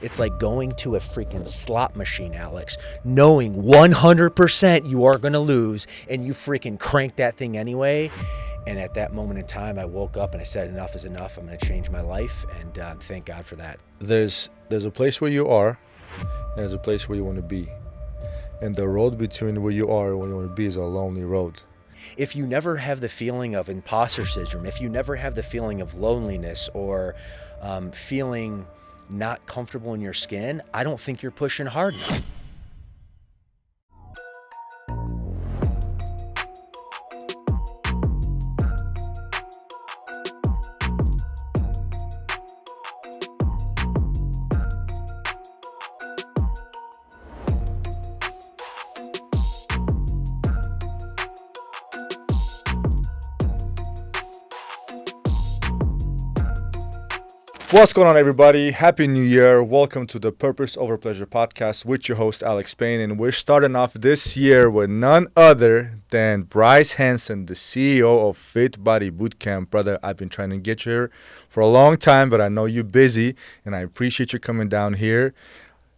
It's like going to a freaking slot machine, Alex, knowing 100% you are going to lose, and you freaking crank that thing anyway. And at that moment in time, I woke up and I said, enough is enough. I'm going to change my life, and thank God for that. There's a place where you are, and there's a place where you want to be. And the road between where you are and where you want to be is a lonely road. If you never have the feeling of imposter syndrome, if you never have the feeling of loneliness or feeling not comfortable in your skin, I don't think you're pushing hard enough. What's going on, everybody? Happy New Year. Welcome to the Purpose Over Pleasure podcast with your host, Alex Payne. And we're starting off this year with none other than Bryce Hansen, the CEO of Fit Body Bootcamp. Brother, I've been trying to get you here for a long time, but I know you're busy, and I appreciate you coming down here.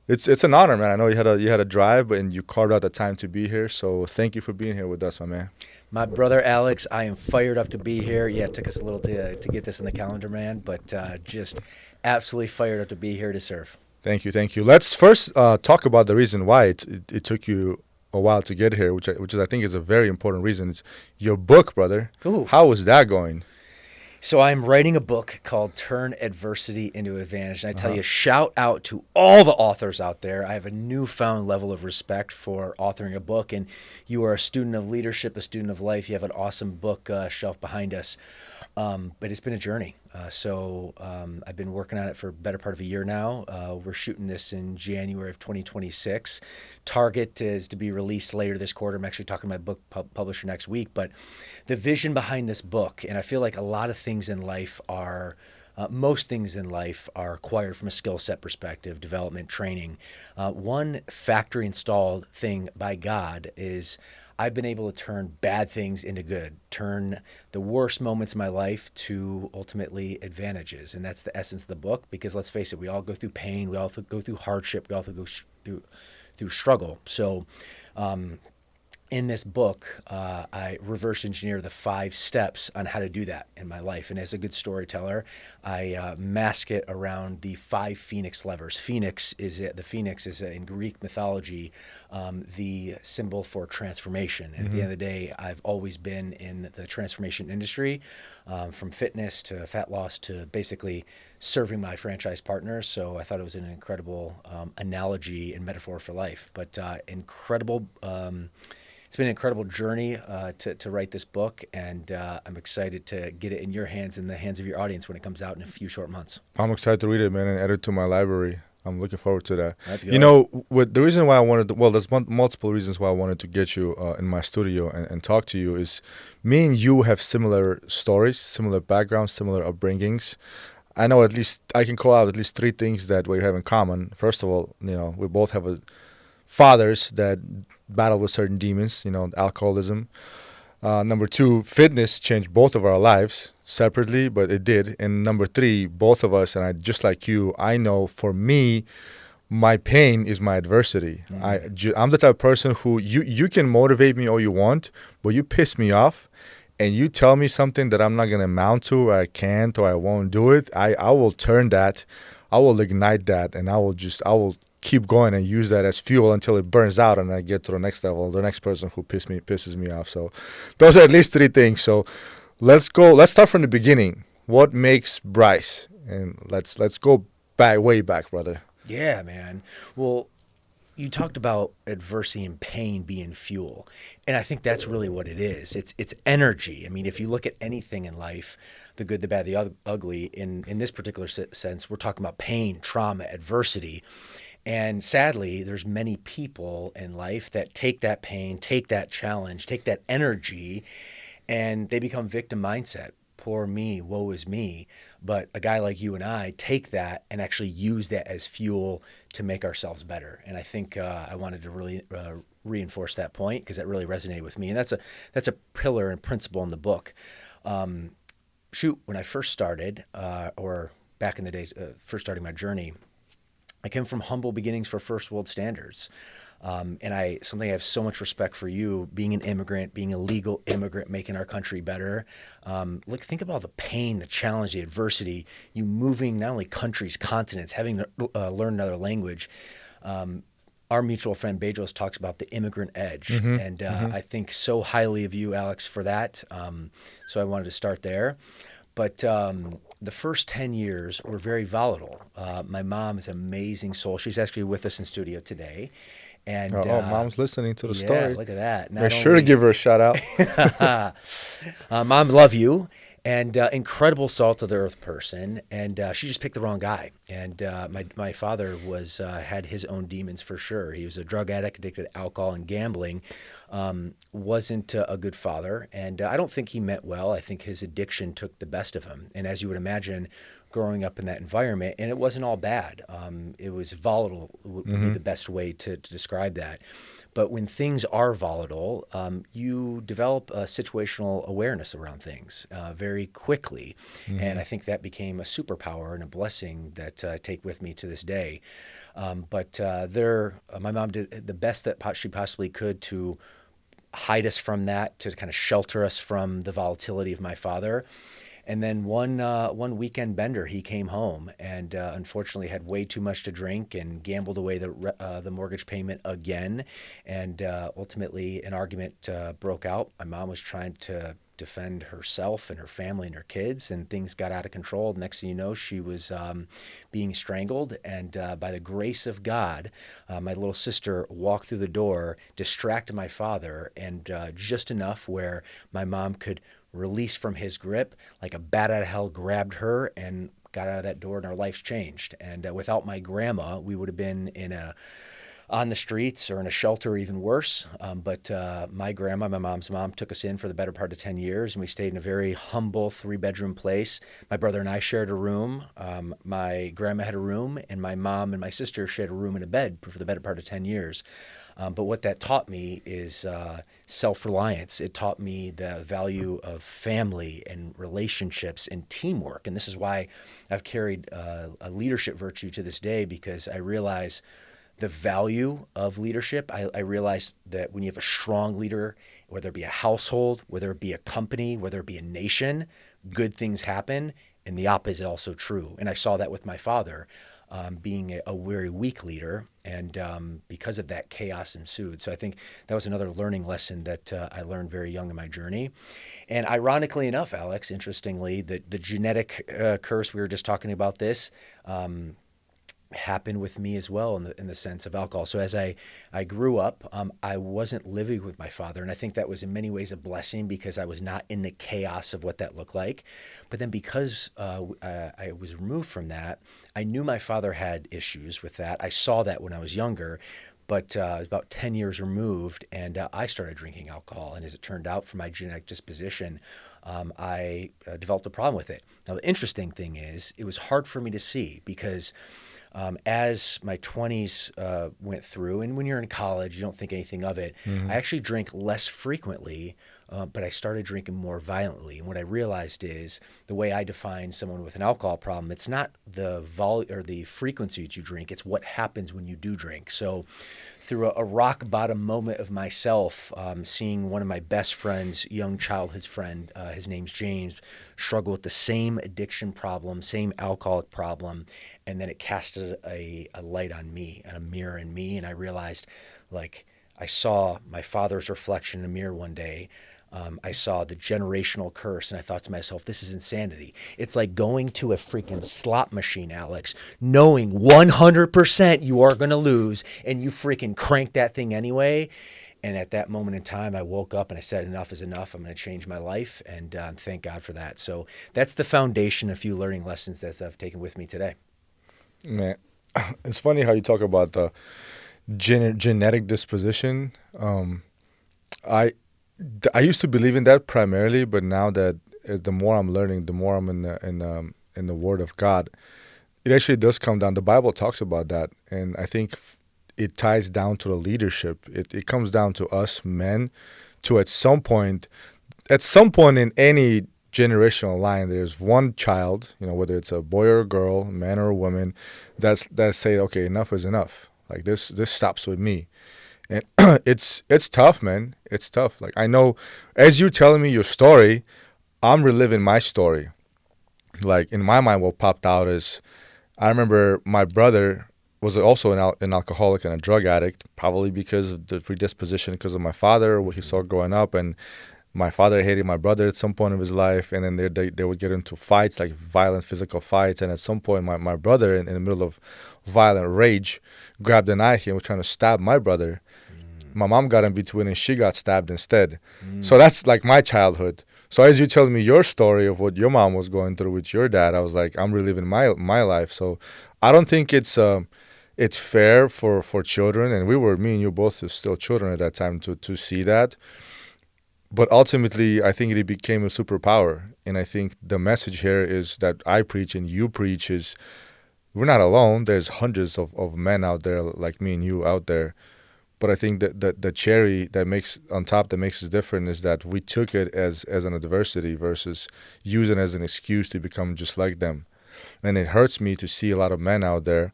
It's an honor, man. I know you had a drive, and you carved out the time to be here. So thank you for being here with us, my man. My brother Alex, I am fired up to be here. Yeah, it took us a little to get this in the calendar, man, but just absolutely fired up to be here to serve. Thank you. Let's first talk about the reason why it took you a while to get here, which I think is a very important reason. It's your book, brother. Ooh. How was that going? So I'm writing a book called Turn Adversity into Advantage. And I tell you, shout out to all the authors out there. I have a newfound level of respect for authoring a book. And you are a student of leadership, a student of life. You have an awesome book shelf behind us. But it's been a journey. I've been working on it for a better part of a year now. We're shooting this in January of 2026. Target is to be released later this quarter. I'm actually talking to my book publisher next week. But the vision behind this book, and I feel like a lot of things in life are, most things in life are acquired from a skill set perspective, development, training. One factory installed thing by God is I've been able to turn bad things into good, turn the worst moments of my life to ultimately advantages. And that's the essence of the book, because let's face it, we all go through pain, we all go through hardship, we all go through struggle. So in this book, I reverse engineer the 5 steps on how to do that in my life. And as a good storyteller, I mask it around the 5 phoenix levers. The phoenix is in Greek mythology, the symbol for transformation. And at the end of the day, I've always been in the transformation industry, from fitness to fat loss to basically serving my franchise partners. So I thought it was an incredible analogy and metaphor for life. But it's been an incredible journey to write this book, and I'm excited to get it in your hands and the hands of your audience when it comes out in a few short months. I'm excited to read it, man, and add it to my library. I'm looking forward to that. That's good. You know, the reason why I wanted to, there's multiple reasons why I wanted to get you in my studio and talk to you is me and you have similar stories, similar backgrounds, similar upbringings. I know I can call out at least 3 things that we have in common. First of all, we both have fathers that battle with certain demons, alcoholism. Number 2, fitness changed both of our lives separately, but it did. And number 3, both of us, and I, just like you, I know for me, my pain is my adversity. I'm the type of person who you can motivate me all you want, but you piss me off and you tell me something that I'm not going to amount to, or I can't, or I won't do it. I will turn that, I will ignite that, and I will keep going and use that as fuel until it burns out and I get to the next level, the next person who pisses me off. So those are at least 3 things. So let's start from the beginning. What makes Bryce? And let's go way back, brother. Yeah, man. Well, you talked about adversity and pain being fuel, and I think that's really what it is. It's energy. I mean, if you look at anything in life, the good, the bad, the ugly, in this particular sense, we're talking about pain, trauma, adversity. And sadly, there's many people in life that take that pain, take that challenge, take that energy, and they become victim mindset. Poor me, woe is me. But a guy like you and I take that and actually use that as fuel to make ourselves better. And I think I wanted to really reinforce that point, because that really resonated with me. And that's a pillar and principle in the book. When I first started, or back in the day, first starting my journey, I came from humble beginnings for first world standards. And I have so much respect for you, being an immigrant, being a legal immigrant, making our country better. Think about the pain, the challenge, the adversity, you moving not only countries, continents, having to learn another language. Our mutual friend Bedros talks about the immigrant edge. And I think so highly of you, Alex, for that. So I wanted to start there. But the first 10 years were very volatile. My mom is an amazing soul. She's actually with us in studio today. And Mom's listening to the yeah, story. look at that. Make sure to give her a shout out. Mom, love you. And incredible salt of the earth person, and she just picked the wrong guy. And my father was had his own demons for sure. He was a drug addict, addicted to alcohol and gambling. Wasn't a good father, and I don't think he meant well. I think his addiction took the best of him. And as you would imagine, growing up in that environment, and it wasn't all bad. It was volatile would be the best way to describe that. But when things are volatile, you develop a situational awareness around things very quickly. And I think that became a superpower and a blessing that I take with me to this day. My mom did the best that she possibly could to hide us from that, to kind of shelter us from the volatility of my father. And then one weekend bender, he came home and unfortunately had way too much to drink and gambled away the mortgage payment again. And ultimately, an argument broke out. My mom was trying to defend herself and her family and her kids, and things got out of control. Next thing you know, she was being strangled. And by the grace of God, my little sister walked through the door, distracted my father, and just enough where my mom could released from his grip, like a bat out of hell, grabbed her and got out of that door, and our lives changed. And without my grandma, we would have been on the streets or in a shelter, or even worse. But my grandma, my mom's mom, took us in for the better part of 10 years, and we stayed in a very humble 3-bedroom place. My brother and I shared a room. My grandma had a room, and my mom and my sister shared a room and a bed for the better part of 10 years. But what that taught me is self-reliance. It taught me the value of family and relationships and teamwork. And this is why I've carried a leadership virtue to this day, because I realize the value of leadership. I realize that when you have a strong leader, whether it be a household, whether it be a company, whether it be a nation, good things happen. And the opposite is also true. And I saw that with my father. Being a very weak leader, and because of that, chaos ensued. So I think that was another learning lesson that I learned very young in my journey. And ironically enough, Alex, interestingly, the genetic curse, we were just talking about this, happened with me as well in the sense of alcohol. So as I grew up, I wasn't living with my father, and I think that was in many ways a blessing, because I was not in the chaos of what that looked like. But then because I was removed from that, I knew my father had issues with that. I saw that when I was younger, but I was about 10 years removed, and I started drinking alcohol. And as it turned out, for my genetic disposition, I developed a problem with it. Now, the interesting thing is, it was hard for me to see, because as my 20s went through, and when you're in college, you don't think anything of it. I actually drank less frequently, but I started drinking more violently. And what I realized is, the way I define someone with an alcohol problem, it's not the or the frequency that you drink, it's what happens when you do drink. So through a rock bottom moment of myself, seeing one of my best friends, young childhood friend, his name's James, struggle with the same addiction problem, same alcoholic problem, and then it casted a light on me, and a mirror in me, and I realized, like, I saw my father's reflection in a mirror one day. I saw the generational curse, and I thought to myself, this is insanity. It's like going to a freaking slot machine, Alex, knowing 100% you are going to lose, and you freaking crank that thing anyway. And at that moment in time, I woke up and I said, enough is enough. I'm going to change my life, and thank God for that. So that's the foundation, a few learning lessons that I've taken with me today. Man, it's funny how you talk about the genetic disposition. I used to believe in that primarily, but now that the more I'm learning, the more I'm in the Word of God, it actually does come down. The Bible talks about that, and I think it ties down to the leadership. It comes down to us men, to at some point in any generational line. There's one child, whether it's a boy or a girl, man or a woman, that say, okay, enough is enough. Like this stops with me. And it's tough, man. It's tough. Like I know, as you telling me your story, I'm reliving my story. Like in my mind, what popped out is I remember my brother was also an alcoholic and a drug addict, probably because of the predisposition, because of my father, what he saw growing up, and my father hated my brother at some point of his life, and then they would get into fights, like violent physical fights, and at some point my brother, in the middle of violent rage, grabbed a knife and was trying to stab my brother. My mom got in between and she got stabbed instead. So that's like my childhood. So as you tell me your story of what your mom was going through with your dad, I was like, I'm reliving my life. So I don't think it's fair for children, and me and you both were still children at that time, to see that. But ultimately, I think it became a superpower. And I think the message here is that I preach and you preach is we're not alone. There's hundreds of men out there like me and you out there. But I think that the cherry that makes on top that makes us different is that we took it as an adversity versus using it as an excuse to become just like them. And it hurts me to see a lot of men out there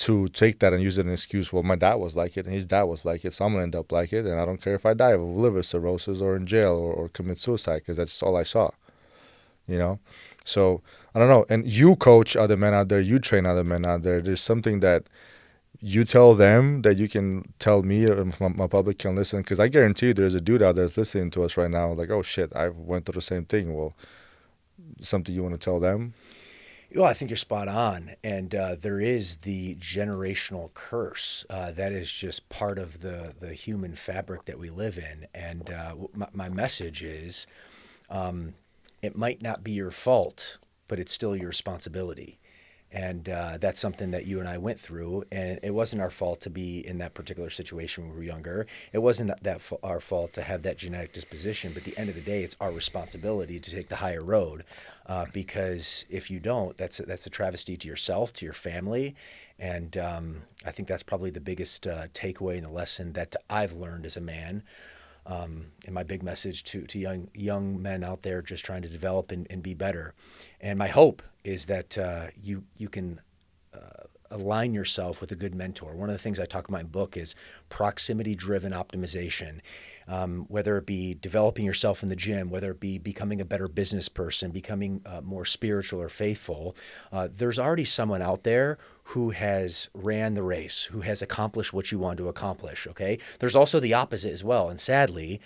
to take that and use it as an excuse. Well, my dad was like it, and his dad was like it, so I'm gonna end up like it, and I don't care if I die of liver cirrhosis or in jail or commit suicide because that's all I saw. You know, so I don't know. And you coach other men out there, you train other men out there. There's something that you tell them that you can tell me, or my public can listen, because I guarantee you there's a dude out there that's listening to us right now like, oh shit, I went through the same thing. Well, something you want to tell them? Well, I think you're spot on. And there is the generational curse that is just part of the human fabric that we live in. And my message is it might not be your fault, but it's still your responsibility. And that's something that you and I went through. And it wasn't our fault to be in that particular situation when we were younger. It wasn't our fault to have that genetic disposition. But at the end of the day, it's our responsibility to take the higher road. Because if you don't, that's a travesty to yourself, to your family. And I think that's probably the biggest takeaway and the lesson that I've learned as a man. And my big message to young men out there just trying to develop and be better. And my hope is that you can align yourself with a good mentor. One of the things I talk about in my book is proximity-driven optimization. Whether it be developing yourself in the gym, whether it be becoming a better business person, becoming more spiritual or faithful, there's already someone out there who has ran the race, who has accomplished what you want to accomplish, okay? There's also the opposite as well. And sadly,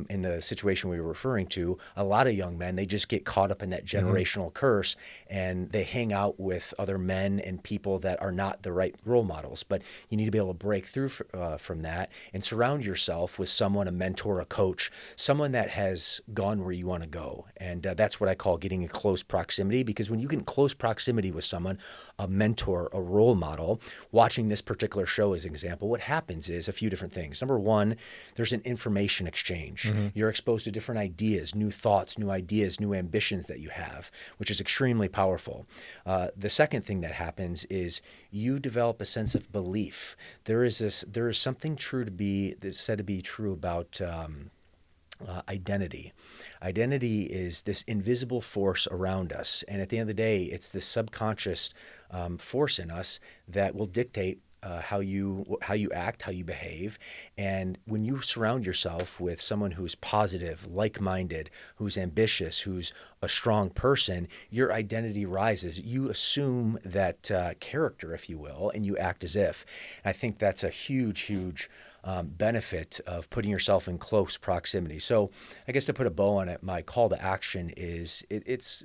in the situation we were referring to, a lot of young men, they just get caught up in that generational curse, and they hang out with other men and people that are not the right role models. But you need to be able to break through from that and surround yourself with someone, a mentor, a coach, someone that has gone where you want to go. And that's what I call getting in close proximity, because when you get in close proximity with someone, a mentor, a role model, watching this particular show as an example, what happens is a few different things. Number one, there's an information exchange. You're exposed to different ideas, new thoughts, new ideas, new ambitions that you have, which is extremely powerful. The second thing that happens is you develop a sense of belief. There is something that's said to be true about identity. Identity is this invisible force around us. And at the end of the day, it's this subconscious force in us that will dictate how you act, how you behave. And when you surround yourself with someone who's positive, like-minded, who's ambitious, who's a strong person, your identity rises. You assume that character, if you will, and you act as if. I think that's a huge benefit of putting yourself in close proximity. So I guess to put a bow on it, my call to action is it's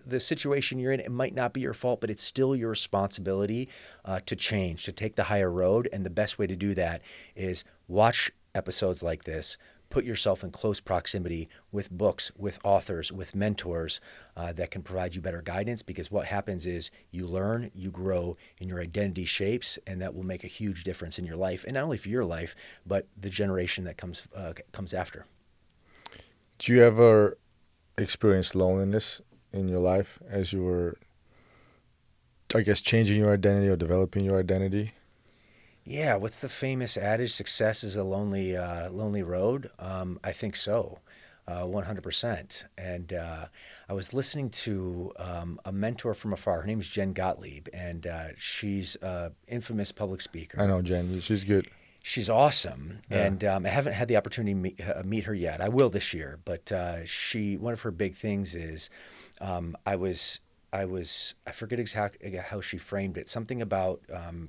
the situation you're in. It might not be your fault, but it's still your responsibility to change, to take the higher road. And the best way to do that is watch episodes like this, put yourself in close proximity with books, with authors, with mentors that can provide you better guidance, because what happens is you learn, you grow, and your identity shapes, and that will make a huge difference in your life, and not only for your life, but the generation that comes after. Do you ever experience loneliness in your life as you were, I guess, changing your identity or developing your identity? Yeah, what's the famous adage? Success is a lonely road. I think so. 100%. And I was listening to a mentor from afar. Her name is Jen Gottlieb, and she's an infamous public speaker. I know Jen. She's good. She's awesome, Yeah. and I haven't had the opportunity to meet her yet. I will this year, but one of her big things is I was I forget exactly how she framed it. Something about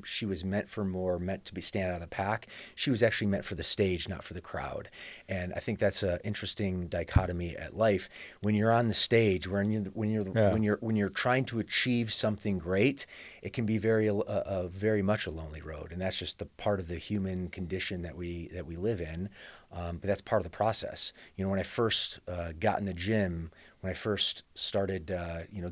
she was meant to be stand out of the pack. She was actually meant for the stage, not for the crowd. And I think that's an interesting dichotomy at life. When you're on the stage, when you're trying to achieve something great, it can be very much a lonely road. And that's just the part of the human condition that we live in. But that's part of the process. When I first got in the gym, when I first started,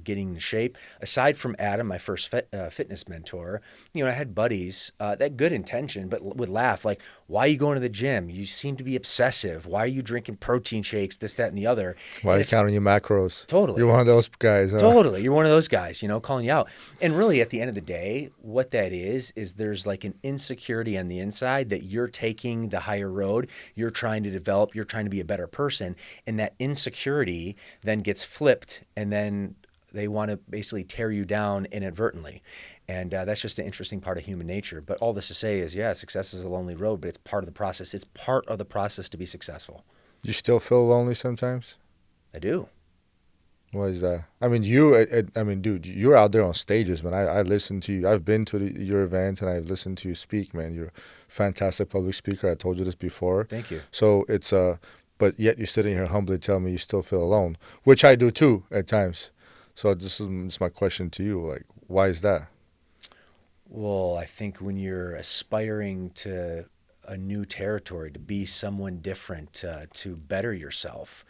getting in shape, aside from Adam, my first fitness mentor, I had buddies that good intention, but would laugh like, "Why are you going to the gym? You seem to be obsessive. Why are you drinking protein shakes? This, that, and the other." Why are you counting your macros? Totally. You're one of those guys. Huh? Totally. You're one of those guys, calling you out. And really, at the end of the day, what that is there's like an insecurity on the inside that you're taking the higher road. You're trying to develop. You're trying to be a better person. And that insecurity then gets flipped, and then they want to basically tear you down inadvertently. And that's just an interesting part of human nature. But all this to say is, success is a lonely road, but it's part of the process. It's part of the process to be successful. You still feel lonely sometimes? I do. What is that? I mean, dude, you're out there on stages, man. I listen to you. I've been to your events, and I've listened to you speak, man. You're a fantastic public speaker. I told you this before. Thank you. So it's but yet you're sitting here humbly telling me you still feel alone, which I do too at times. So this is my question to you. Like, why is that? Well, I think when you're aspiring to a new territory, to be someone different, to better yourself,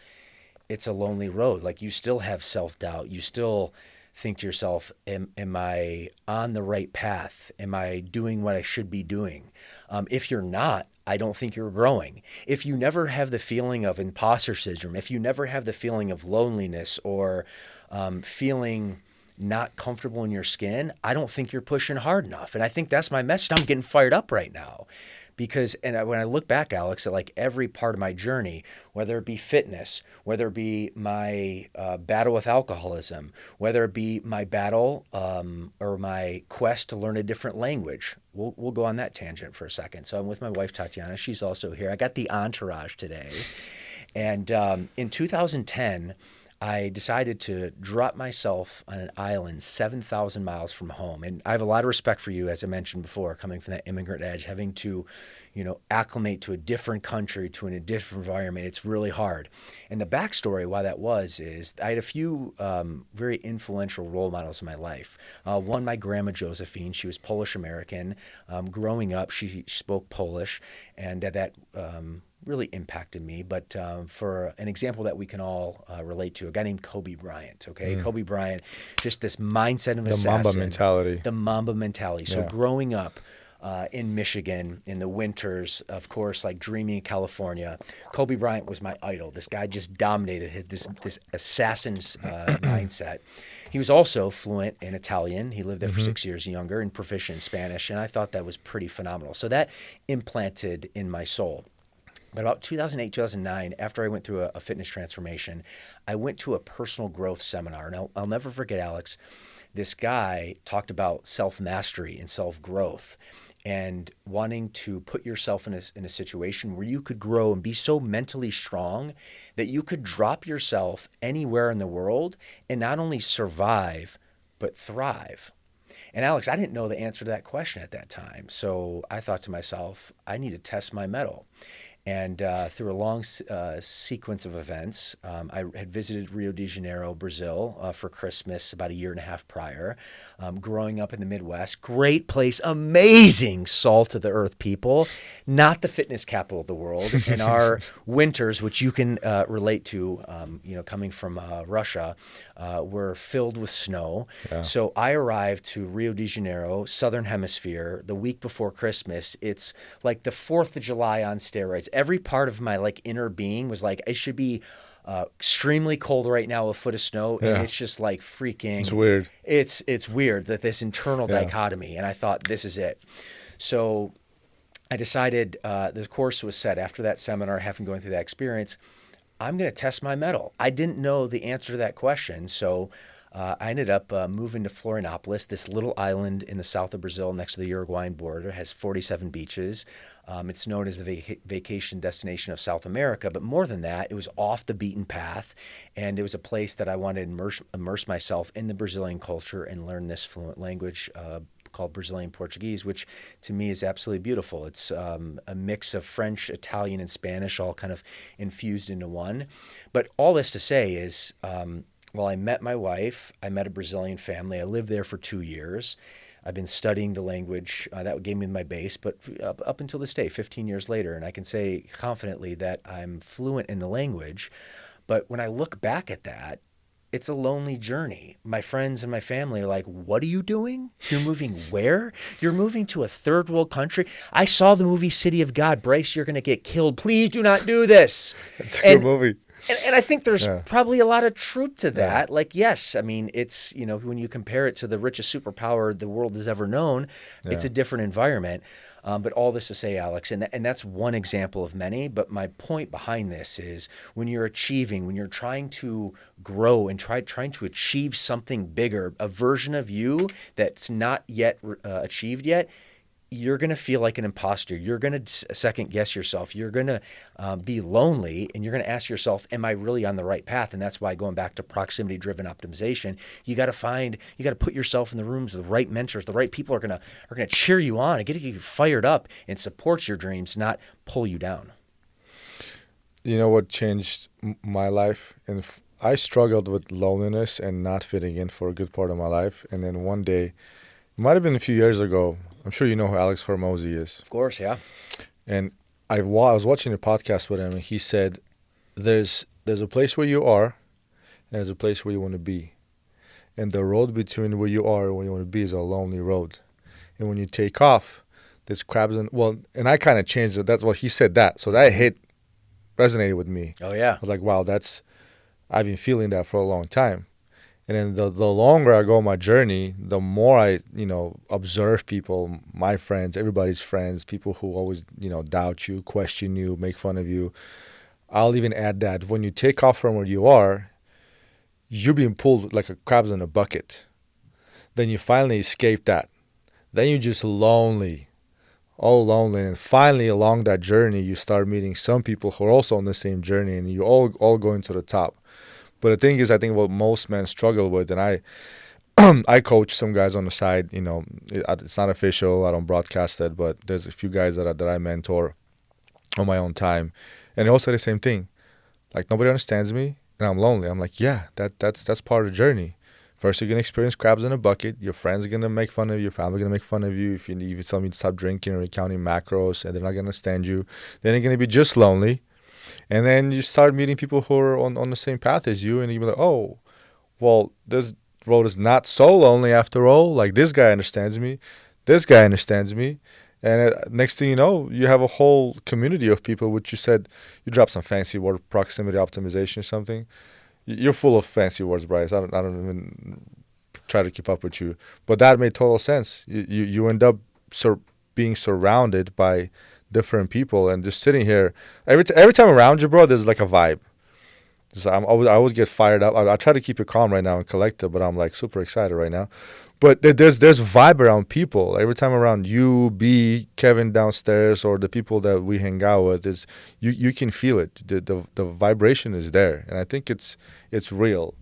it's a lonely road. Like, you still have self-doubt. You still think to yourself, am I on the right path? Am I doing what I should be doing? If you're not, I don't think you're growing. If you never have the feeling of imposter syndrome, if you never have the feeling of loneliness or feeling not comfortable in your skin, I don't think you're pushing hard enough. And I think that's my message. I'm getting fired up right now. Because when I look back, Alex, at like every part of my journey, whether it be fitness, whether it be my battle with alcoholism, whether it be my battle or my quest to learn a different language, we'll go on that tangent for a second. So I'm with my wife, Tatiana. She's also here. I got the entourage today. And in 2010, I decided to drop myself on an island 7,000 miles from home. And I have a lot of respect for you, as I mentioned before, coming from that immigrant edge, having to, acclimate to a different country, to a different environment. It's really hard. And the backstory why that is I had a few very influential role models in my life. One, my grandma Josephine. She was Polish-American. Growing up, she spoke Polish, and that really impacted me. But for an example that we can all relate to, a guy named Kobe Bryant, okay? Kobe Bryant, just this mindset of assassin. The Mamba mentality. The Mamba mentality. So Yeah. growing up in Michigan in the winters, of course, like dreaming in California, Kobe Bryant was my idol. This guy just dominated this assassin's mindset. He was also fluent in Italian. He lived there for 6 years younger and proficient in Spanish, and I thought that was pretty phenomenal. So that implanted in my soul. But about 2008, 2009, after I went through a fitness transformation, I went to a personal growth seminar. And I'll never forget, Alex, this guy talked about self-mastery and self-growth and wanting to put yourself in a situation where you could grow and be so mentally strong that you could drop yourself anywhere in the world and not only survive, but thrive. And Alex, I didn't know the answer to that question at that time. So I thought to myself, I need to test my mettle. And through a long sequence of events, I had visited Rio de Janeiro, Brazil for Christmas about a year and a half prior. Growing up in the Midwest, great place, amazing salt of the earth people, not the fitness capital of the world. And our winters, which you can relate to, coming from Russia, were filled with snow. Yeah. So I arrived to Rio de Janeiro, Southern Hemisphere, the week before Christmas. It's like the 4th of July on steroids. Every part of my inner being was like, it should be extremely cold right now, a foot of snow, and it's just like freaking. It's weird. It's weird that this internal dichotomy, and I thought this is it. So I decided the course was set after that seminar, having going through that experience. I'm going to test my mettle. I didn't know the answer to that question. So I ended up moving to Florianopolis, this little island in the south of Brazil next to the Uruguayan border. It has 47 beaches. It's known as the vacation destination of South America. But more than that, it was off the beaten path. And it was a place that I wanted to immerse myself in the Brazilian culture and learn this fluent language called Brazilian Portuguese, which to me is absolutely beautiful. It's a mix of French, Italian, and Spanish all kind of infused into one. But all this to say is, well, I met my wife. I met a Brazilian family. I lived there for 2 years. I've been studying the language. That gave me my base, but up until this day, 15 years later, and I can say confidently that I'm fluent in the language. But when I look back at that, it's a lonely journey. My friends and my family are like, what are you doing? You're moving where? You're moving to a third world country? I saw the movie City of God. Bryce, you're going to get killed. Please do not do this. It's a good movie. And I think there's probably a lot of truth to that. Yeah. Like, yes, I mean, it's, when you compare it to the richest superpower the world has ever known, it's a different environment. But all this to say, Alex, and that's one example of many, but my point behind this is when you're achieving, when you're trying to grow and trying to achieve something bigger, a version of you that's not yet achieved yet, you're going to feel like an imposter. You're going to second guess yourself. You're going to be lonely, and you're going to ask yourself, am I really on the right path? And that's why going back to proximity driven optimization, you got to put yourself in the rooms with the right mentors. The right people are going to cheer you on and get you fired up and support your dreams, not pull you down. You know what changed my life? And I struggled with loneliness and not fitting in for a good part of my life. And then one day, it might have been a few years ago, I'm sure you know who Alex Hormozy is. Of course, yeah. And I was watching a podcast with him, and he said, there's a place where you are, and there's a place where you want to be. And the road between where you are and where you want to be is a lonely road. And when you take off, there's crabs and I kind of changed it. That's what he said that. So that resonated with me. Oh, yeah. I was like, wow, I've been feeling that for a long time. And then the longer I go on my journey, the more I, observe people, my friends, everybody's friends, people who always, doubt you, question you, make fun of you. I'll even add that when you take off from where you are, you're being pulled like a crabs in a bucket. Then you finally escape that. Then you're just lonely, all lonely. And finally along that journey, you start meeting some people who are also on the same journey, and you all going to the top. But the thing is, I think what most men struggle with, and I coach some guys on the side, it's not official, I don't broadcast it, but there's a few guys that I mentor on my own time. And they all say the same thing. Like, nobody understands me, and I'm lonely. I'm like, yeah, that's part of the journey. First, you're going to experience crabs in a bucket. Your friends are going to make fun of you. Your family are going to make fun of you. If you tell me to stop drinking or you're counting macros, and they're not going to understand you, then you're going to be just lonely. And then you start meeting people who are on the same path as you, and you're like, oh, well, this road is not so lonely after all. Like, this guy understands me. This guy understands me. And next thing you know, you have a whole community of people, which you said, you dropped some fancy word, proximity optimization or something. You're full of fancy words, Bryce. I don't even try to keep up with you. But that made total sense. You end up being surrounded by different people, and just sitting here every time around you, bro, there's like a vibe. So I always get fired up. I try to keep it calm right now and collected, but I'm like super excited right now. But there's vibe around people. Every time around you, B, Kevin downstairs, or the people that we hang out with, is you can feel it. The vibration is there, and I think it's real.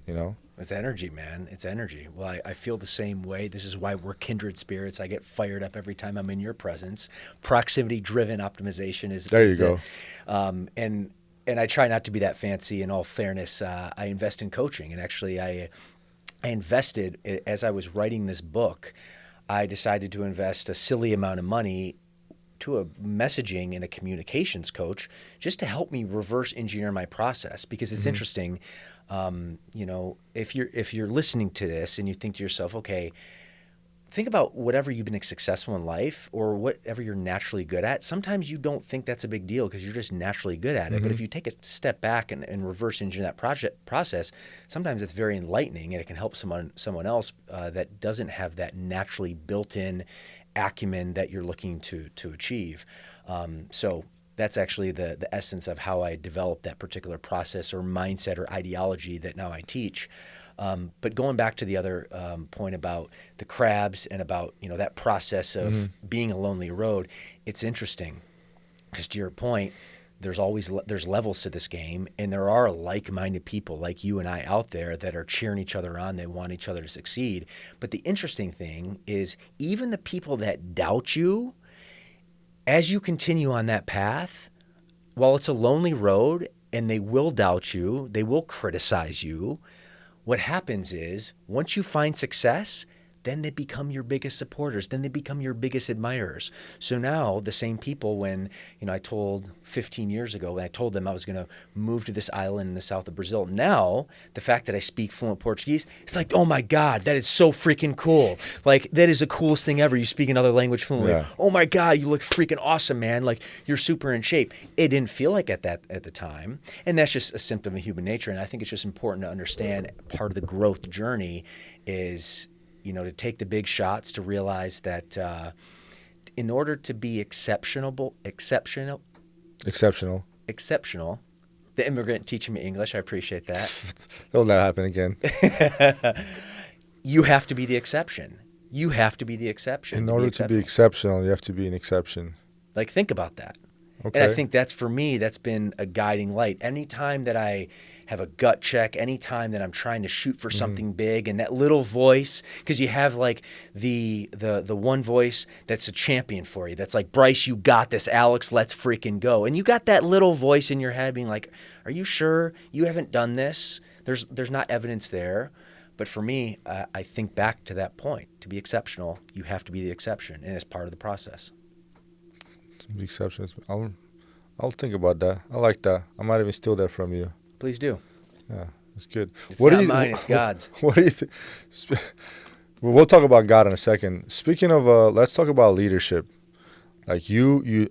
It's energy, man. It's energy. Well, I feel the same way. This is why we're kindred spirits. I get fired up every time I'm in your presence. Proximity-driven optimization is there. You go. And I try not to be that fancy. In all fairness, I invest in coaching, and actually, I invested as I was writing this book. I decided to invest a silly amount of money to a messaging and a communications coach just to help me reverse engineer my process, because it's interesting. If you're listening to this and you think to yourself, okay, think about whatever you've been successful in life or whatever you're naturally good at. Sometimes you don't think that's a big deal because you're just naturally good at it. But if you take a step back and reverse engineer that process, sometimes it's very enlightening, and it can help someone else that doesn't have that naturally built-in acumen that you're looking to achieve. So That's actually the essence of how I developed that particular process or mindset or ideology that now I teach. But going back to the other point about the crabs and about that process of being a lonely road, it's interesting because to your point, there's levels to this game, and there are like-minded people like you and I out there that are cheering each other on. They want each other to succeed. But the interesting thing is, even the people that doubt you, as you continue on that path, while it's a lonely road and they will doubt you, they will criticize you, what happens is once you find success, then they become your biggest supporters. Then they become your biggest admirers. So now the same people when, I told 15 years ago, when I told them I was going to move to this island in the south of Brazil. Now, the fact that I speak fluent Portuguese, it's like, oh my God, that is so freaking cool. Like, that is the coolest thing ever. You speak another language fluently. Yeah. Oh my God, you look freaking awesome, man. Like, you're super in shape. It didn't feel like that at the time. And that's just a symptom of human nature. And I think it's just important to understand part of the growth journey is to take the big shots, to realize that in order to be exceptional, the immigrant teaching me English, I appreciate that. It'll never happen again. You have to be the exception. You have to be the exception. In order to be exceptional, you have to be an exception. Like, think about that. Okay. And I think that's, for me, that's been a guiding light. Anytime that I have a gut check, anytime that I'm trying to shoot for something big, and that little voice, because you have like the one voice that's a champion for you, that's like, Bryce, you got this, Alex, let's freaking go. And you got that little voice in your head being like, are you sure you haven't done this? There's not evidence there. But for me, I think back to that point. To be exceptional, you have to be the exception, and it's part of the process. The exceptions. I'll think about that. I like that. I might even steal that from you. Please do. Yeah, it's good. It's not mine, it's God's. What do you think? We'll talk about God in a second. Speaking of, let's talk about leadership. Like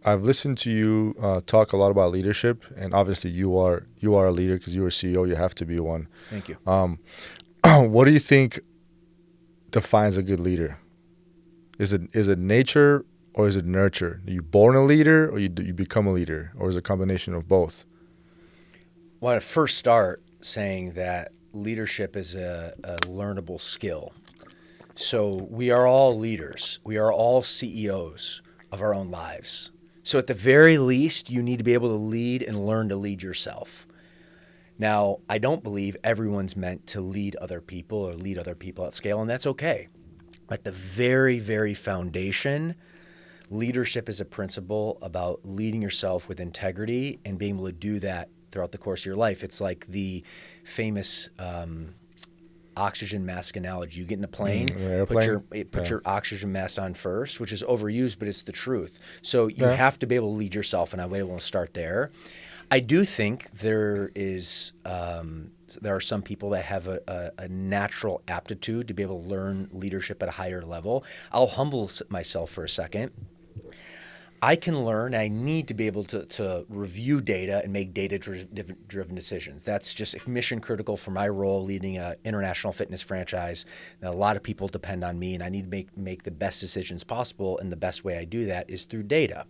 I've listened to you talk a lot about leadership, and obviously you are a leader because you're a CEO. You have to be one. Thank you. What do you think defines a good leader? Is it nature? Or is it nurture? Are you born a leader, or you become a leader, or is it a combination of both? Well, I want to first start saying that leadership is a learnable skill. So we are all leaders. We are all CEOs of our own lives. So at the very least, you need to be able to lead and learn to lead yourself. Now, I don't believe everyone's meant to lead other people or lead other people at scale, and that's okay. At the very, very foundation, leadership is a principle about leading yourself with integrity and being able to do that throughout the course of your life. It's like the famous oxygen mask analogy. You get in a plane, put your oxygen mask on first, which is overused, but it's the truth. So you have to be able to lead yourself, and I want to start there. I do think there are some people that have a natural aptitude to be able to learn leadership at a higher level. I'll humble myself for a second. I can learn. I need to be able to review data and make data-driven decisions. That's just mission critical for my role leading an international fitness franchise. Now, a lot of people depend on me, and I need to make the best decisions possible, and the best way I do that is through data,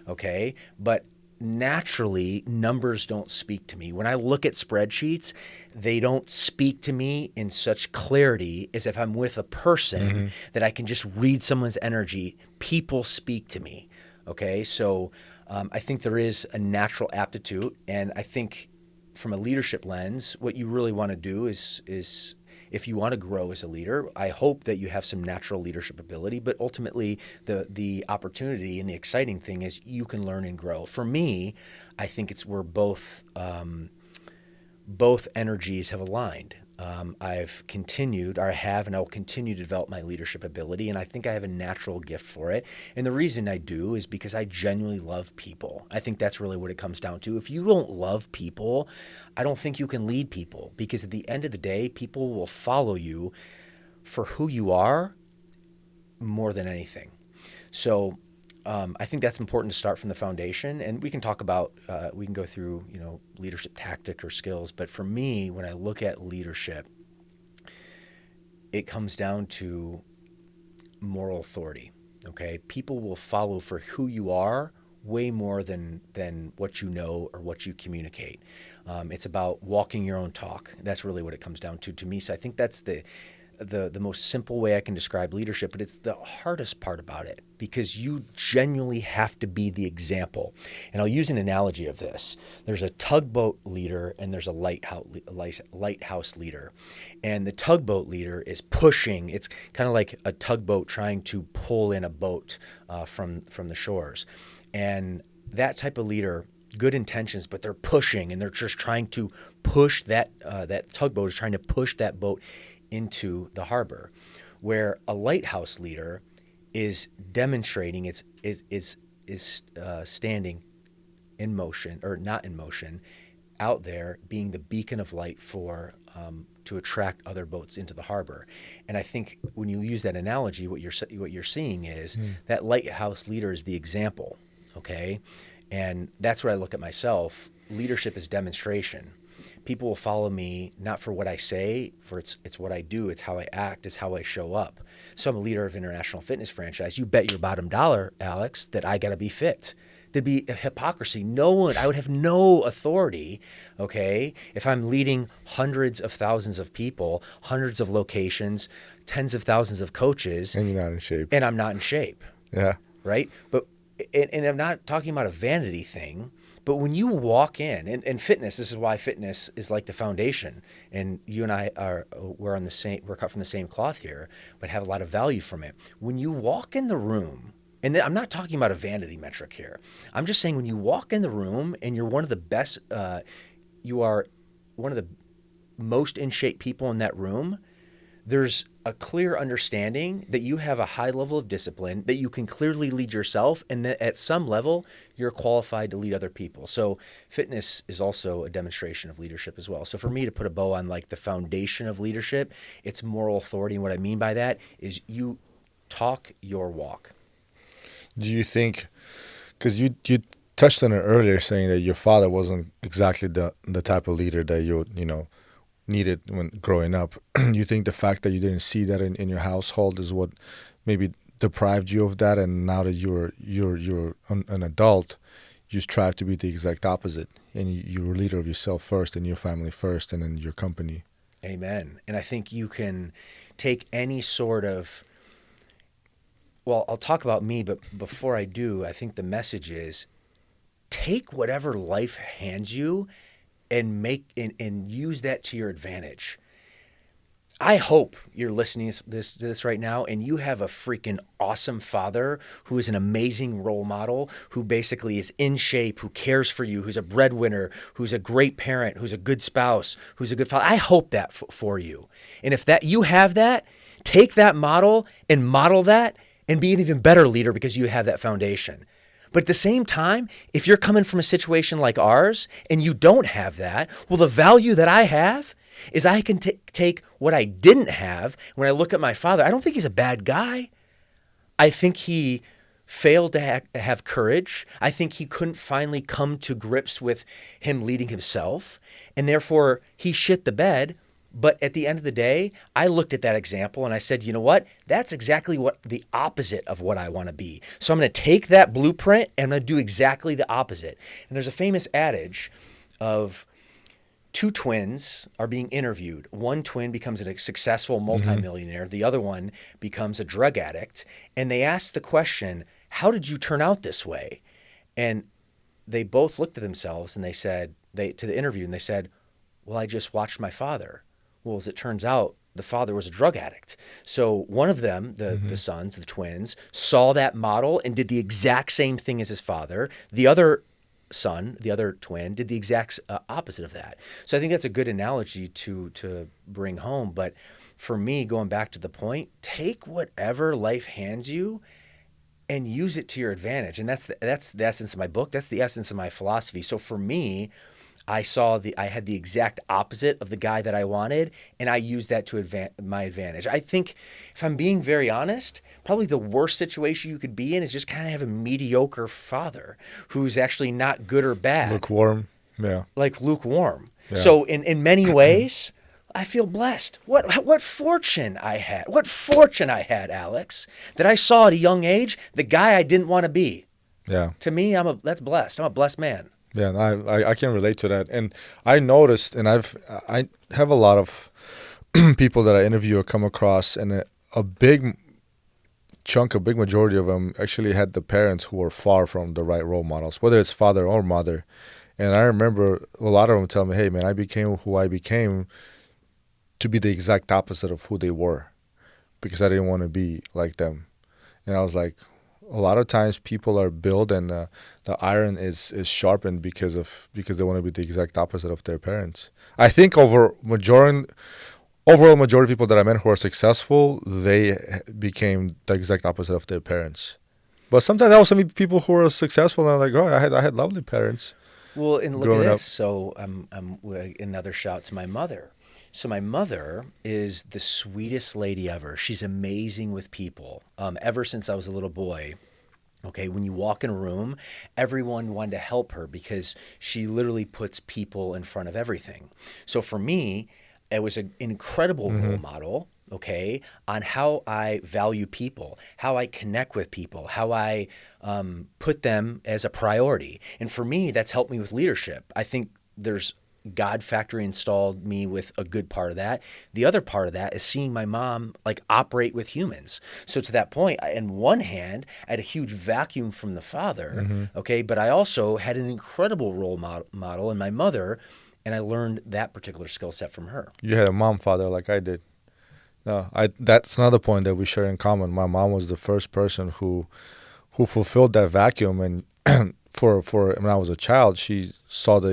okay? But naturally, numbers don't speak to me. When I look at spreadsheets, they don't speak to me in such clarity as if I'm with a person that I can just read someone's energy. People speak to me. Okay, so I think there is a natural aptitude, and I think from a leadership lens, what you really want to do is if you want to grow as a leader, I hope that you have some natural leadership ability, but ultimately the opportunity and the exciting thing is you can learn and grow. For me, I think it's where both energies have aligned. I've continued, or I have, and I will continue to develop my leadership ability, and I think I have a natural gift for it. And the reason I do is because I genuinely love people. I think that's really what it comes down to. If you don't love people, I don't think you can lead people, because at the end of the day, people will follow you for who you are more than anything. So I think that's important to start from the foundation, and we can talk about, we can go through, leadership tactic or skills. But for me, when I look at leadership, it comes down to moral authority. Okay, people will follow for who you are way more than what you know or what you communicate. It's about walking your own talk. That's really what it comes down to me. So I think that's the most simple way I can describe leadership, but it's the hardest part about it because you genuinely have to be the example. And I'll use an analogy of this. There's a tugboat leader and there's a lighthouse leader. And the tugboat leader is pushing. It's kind of like a tugboat trying to pull in a boat from the shores. And that type of leader, good intentions, but they're pushing and they're just trying to push that tugboat is trying to push that boat into the harbor, where a lighthouse leader is demonstrating is standing in motion or not in motion, out there being the beacon of light for to attract other boats into the harbor. And I think when you use that analogy, what you're seeing is that lighthouse leader is the example, okay? And that's where I look at myself. Leadership is demonstration. People will follow me not for what I say, for it's what I do, it's how I act, it's how I show up. So I'm a leader of international fitness franchise. You bet your bottom dollar, Alex, that I got to be fit. There'd be a hypocrisy. I would have no authority, okay, if I'm leading hundreds of thousands of people, hundreds of locations, tens of thousands of coaches. And you're not in shape. And I'm not in shape. Yeah. Right? And I'm not talking about a vanity thing. But when you walk in, and fitness, this is why fitness is like the foundation. And you and I we're cut from the same cloth here, but have a lot of value from it. When you walk in the room, and I'm not talking about a vanity metric here. I'm just saying when you walk in the room and you're one of the best, you are one of the most in shape people in that room, there's a clear understanding that you have a high level of discipline, that you can clearly lead yourself, and that at some level, you're qualified to lead other people. So fitness is also a demonstration of leadership as well. So for me to put a bow on like the foundation of leadership, it's moral authority. And what I mean by that is you talk your walk. Do you think, because you touched on it earlier saying that your father wasn't exactly the type of leader that you needed when growing up. You think the fact that you didn't see that in your household is what maybe deprived you of that, and now that you're an adult, you strive to be the exact opposite, and you're a leader of yourself first and your family first and then your company. Amen. And I think you can take any sort of, well, I'll talk about me, but before I do, I think the message is take whatever life hands you and and use that to your advantage. I hope you're listening to this right now and you have a freaking awesome father who is an amazing role model, who basically is in shape, who cares for you, who's a breadwinner, who's a great parent, who's a good spouse, who's a good father. I hope that for you. And if that you have that, take that model that and be an even better leader because you have that foundation. But at the same time, if you're coming from a situation like ours and you don't have that, well, the value that I have is I can take what I didn't have. When I look at my father, I don't think he's a bad guy. I think he failed to have courage. I think he couldn't finally come to grips with him leading himself. And therefore, he shit the bed. But at the end of the day, I looked at that example and I said, you know what? That's exactly what the opposite of what I want to be. So I'm going to take that blueprint and I'm going to do exactly the opposite. And there's a famous adage of two twins are being interviewed. One twin becomes a successful multimillionaire. The other one becomes a drug addict. And they ask the question, how did you turn out this way? And they both looked at themselves and they said, to the interview, and they said, well, I just watched my father. Well, as it turns out, the father was a drug addict. So one of them, the sons, the twins, saw that model and did the exact same thing as his father. The other son, the other twin, did the exact opposite of that. So I think that's a good analogy to bring home. But for me, going back to the point, take whatever life hands you and use it to your advantage. And that's the essence of my book. That's the essence of my philosophy. So for me, I had the exact opposite of the guy that I wanted, and I used that to my advantage. I think, if I'm being very honest, probably the worst situation you could be in is just kind of have a mediocre father who's actually not good or bad. Lukewarm, yeah. Like lukewarm. Yeah. So in many ways, I feel blessed. What fortune I had, Alex, that I saw at a young age the guy I didn't want to be. Yeah. To me, that's blessed. I'm a blessed man. Yeah, and I can relate to that. And I noticed, and I have a lot of people that I interview or come across, and a big chunk, a big majority of them actually had the parents who were far from the right role models, whether it's father or mother. And I remember a lot of them tell me, "Hey, man, I became who I became to be the exact opposite of who they were because I didn't want to be like them." And I was like, a lot of times people are built and the iron is sharpened because they want to be the exact opposite of their parents. I think overall majority of people that I met who are successful, they became the exact opposite of their parents. But sometimes I also meet people who are successful and I'm like, oh, I had lovely parents Well, and look at growing up. this. So another shout to my mother. So my mother is the sweetest lady ever. She's amazing with people. Ever since I was a little boy, okay, when you walk in a room, everyone wanted to help her because she literally puts people in front of everything. So for me, it was an incredible role model, okay, on how I value people, how I connect with people, how I put them as a priority. And for me, that's helped me with leadership. I think there's God factor installed me with a good part of that. The other part of that is seeing my mom like operate with humans. So to that point, in one hand, I had a huge vacuum from the father, okay, but I also had an incredible role model in my mother, and I learned that particular skill set from her. You had a mom, father, like I did. No, that's another point that we share in common. My mom was the first person who fulfilled that vacuum, and for when I was a child, she showed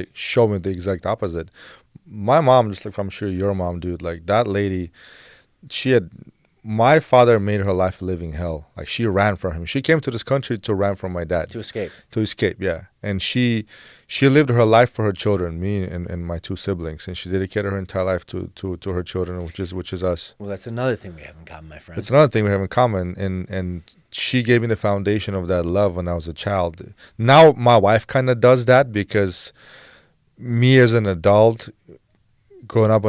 me the exact opposite. My mom, just like I'm sure your mom, dude, like that lady, she had my father made her life a living hell. Like she ran from him. She came to this country to run from my dad. To escape. To escape, yeah. And she lived her life for her children, me and my two siblings, and she dedicated her entire life to her children, which is us. Well, that's another thing we have in common, my friend. It's another thing we have in common, and she gave me the foundation of that love when I was a child. Now my wife kind of does that because me as an adult, growing up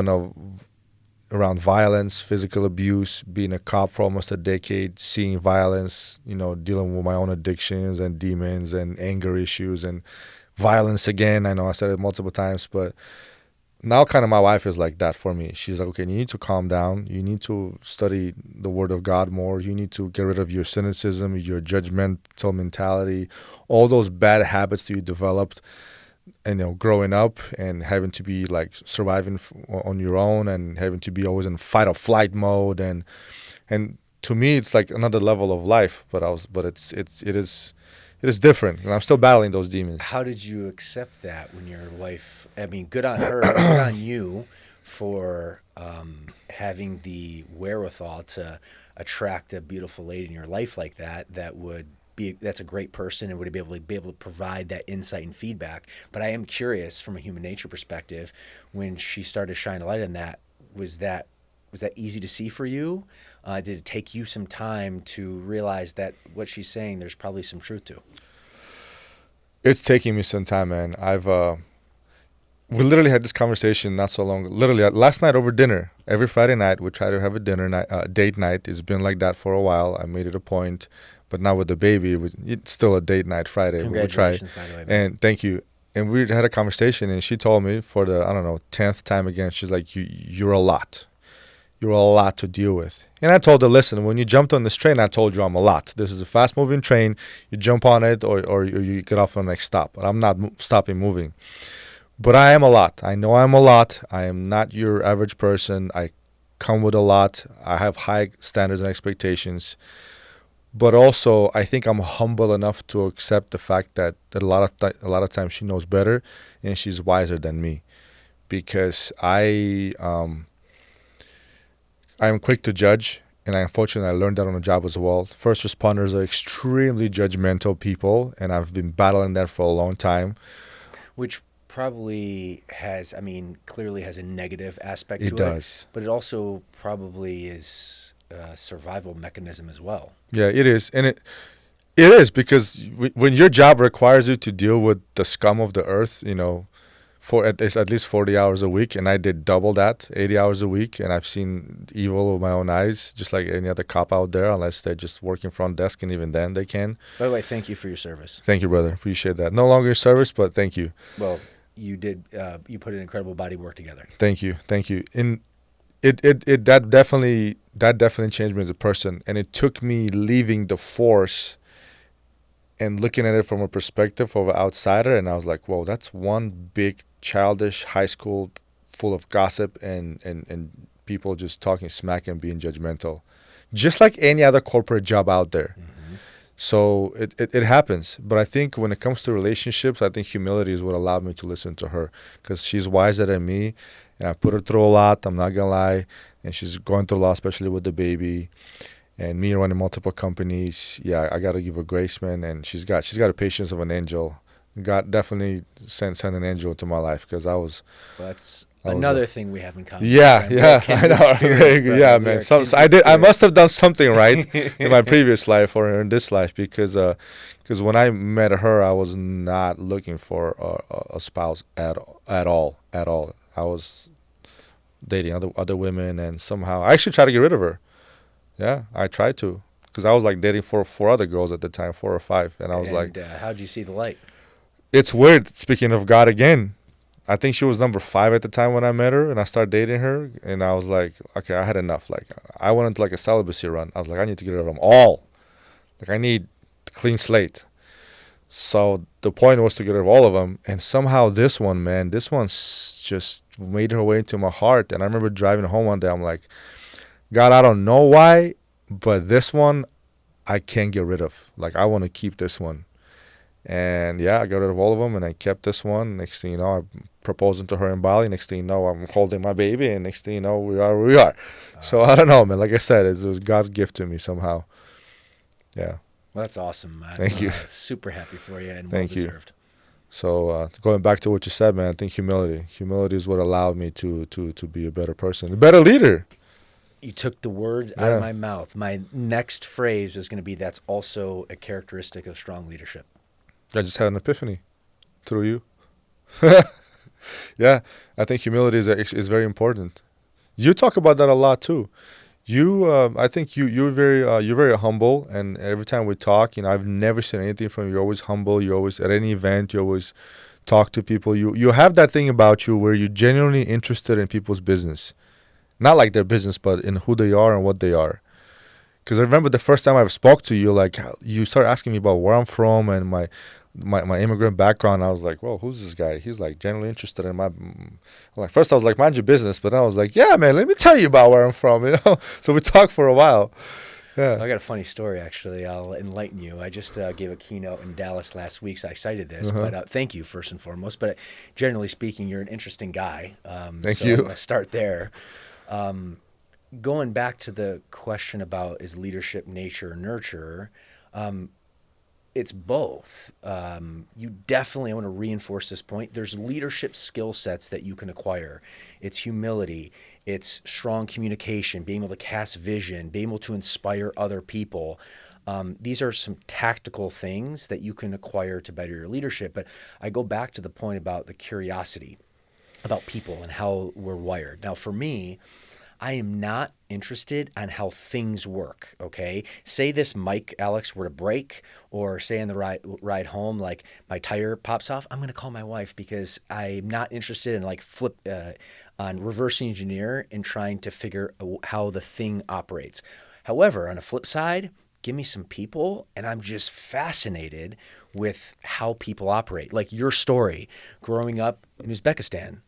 around violence, physical abuse, being a cop for almost a decade, seeing violence, dealing with my own addictions and demons and anger issues and violence again. I know I said it multiple times, but now kind of my wife is like that for me. She's like, okay, you need to calm down. You need to study the word of God more. You need to get rid of your cynicism, your judgmental mentality, all those bad habits that you developed and growing up and having to be like surviving on your own and having to be always in fight or flight mode and to me it's like another level of life, but it is different, and I'm still battling those demons. How did you accept that when your wife, I mean, good on her, good on you for having the wherewithal to attract a beautiful lady in your life like that would that's a great person and would be able to provide that insight and feedback. But I am curious from a human nature perspective, when she started to shine a light on that, was that easy to see for you? Did it take you some time to realize that what she's saying, there's probably some truth to? It's taking me some time, man. We literally had this conversation not so long. Literally last night over dinner. Every Friday night we try to have a dinner night, date night. It's been like that for a while. I made it a point, but now with the baby, it's still a date night Friday. Congratulations, by the way. And thank you. And we had a conversation, and she told me for the 10th time again. She's like, you're a lot. You're a lot to deal with. And I told her, listen, when you jumped on this train, I told you I'm a lot. This is a fast-moving train. You jump on it or you get off on the next stop. But I'm not stopping moving. But I am a lot. I know I'm a lot. I am not your average person. I come with a lot. I have high standards and expectations. But also, I think I'm humble enough to accept the fact that a lot of times she knows better and she's wiser than me. Because I am quick to judge, and unfortunately I learned that on the job as well. First responders are extremely judgmental people, and I've been battling that for a long time. Which probably clearly has a negative aspect to it. It does. But it also probably is a survival mechanism as well. Yeah, it is. And it is because when your job requires you to deal with the scum of the earth, for at least 40 hours a week, and I did double that, 80 hours a week, and I've seen evil with my own eyes, just like any other cop out there, unless they're just working front desk, and even then they can. By the way, thank you for your service. Thank you, brother. Appreciate that. No longer in service, but thank you. Well, you did. You put an incredible body of work together. Thank you. In that definitely changed me as a person, and it took me leaving the force and looking at it from a perspective of an outsider, and I was like, whoa, that's one big childish high school full of gossip and people just talking smack and being judgmental, just like any other corporate job out there. Mm-hmm. So it happens. But I think when it comes to relationships, I think humility is what allowed me to listen to her, because she's wiser than me, and I put her through a lot, I'm not gonna lie, and she's going through a lot, especially with the baby. And me running multiple companies, yeah, I gotta give her grace, man. And she's got the patience of an angel. God definitely sent an angel into my life, because Well, that's another thing we have in common. Yeah, I know. Yeah, man. So I must have done something right in my previous life or in this life, because when I met her, I was not looking for a spouse at all. I was dating other women, and somehow I actually tried to get rid of her. Yeah, I tried to, because I was like dating four other girls at the time, 4 or 5, and I was like, how'd you see the light? it's weird. Speaking of God again, I think she was number 5 at the time when I met her, and I started dating her, and I was like, okay, I had enough. Like, I went into like a celibacy run. I was like, I need to get rid of them all. Like, I need a clean slate. So the point was to get rid of all of them, and somehow this one just made her way into my heart. And I remember driving home one day, I'm like, God, I don't know why, but this one I can't get rid of. Like, I want to keep this one. And yeah, I got rid of all of them, and I kept this one. Next thing you know, I'm proposing to her in Bali. Next thing you know, I'm holding my baby, and next thing you know, we are where we are. So I don't know, man. Like I said, it was God's gift to me somehow. Yeah. Well, that's awesome. Thank you. Super happy for you, and Thank you. well-deserved. So going back to what you said, man, I think humility is what allowed me to be a better person, a better leader. You took the words out of my mouth. My next phrase was going to be, that's also a characteristic of strong leadership. I just had an epiphany through you. Yeah, I think humility is very important. You talk about that a lot too. I think you're very humble, and every time we talk, I've never seen anything from you. You're always humble. You always, at any event, you always talk to people. You have that thing about you where you're genuinely interested in people's business. Not like their business, but in who they are and what they are. Because I remember the first time I spoke to you, like, you started asking me about where I'm from and my immigrant background. I was like, whoa, who's this guy? He's like genuinely interested in my. Like, first I was like, mind your business, but then I was like, yeah, man, let me tell you about where I'm from. So we talked for a while. Yeah. I got a funny story, actually. I'll enlighten you. I just gave a keynote in Dallas last week, so I cited this. But thank you, first and foremost. But generally speaking, you're an interesting guy. Thank you. I'm going to start there. Going back to the question about, is leadership nature or nurture, it's both. You definitely, I want to reinforce this point, there's leadership skill sets that you can acquire. It's humility, it's strong communication, being able to cast vision, being able to inspire other people. These are some tactical things that you can acquire to better your leadership. But I go back to the point about the curiosity about people and how we're wired. Now, for me, I am not interested on how things work, okay? Say this mic, Alex, were to break, or say on the ride home, like my tire pops off, I'm going to call my wife, because I'm not interested in like on reverse engineer and trying to figure how the thing operates. However, on a flip side, give me some people, and I'm just fascinated with how people operate. Like your story, growing up in Uzbekistan,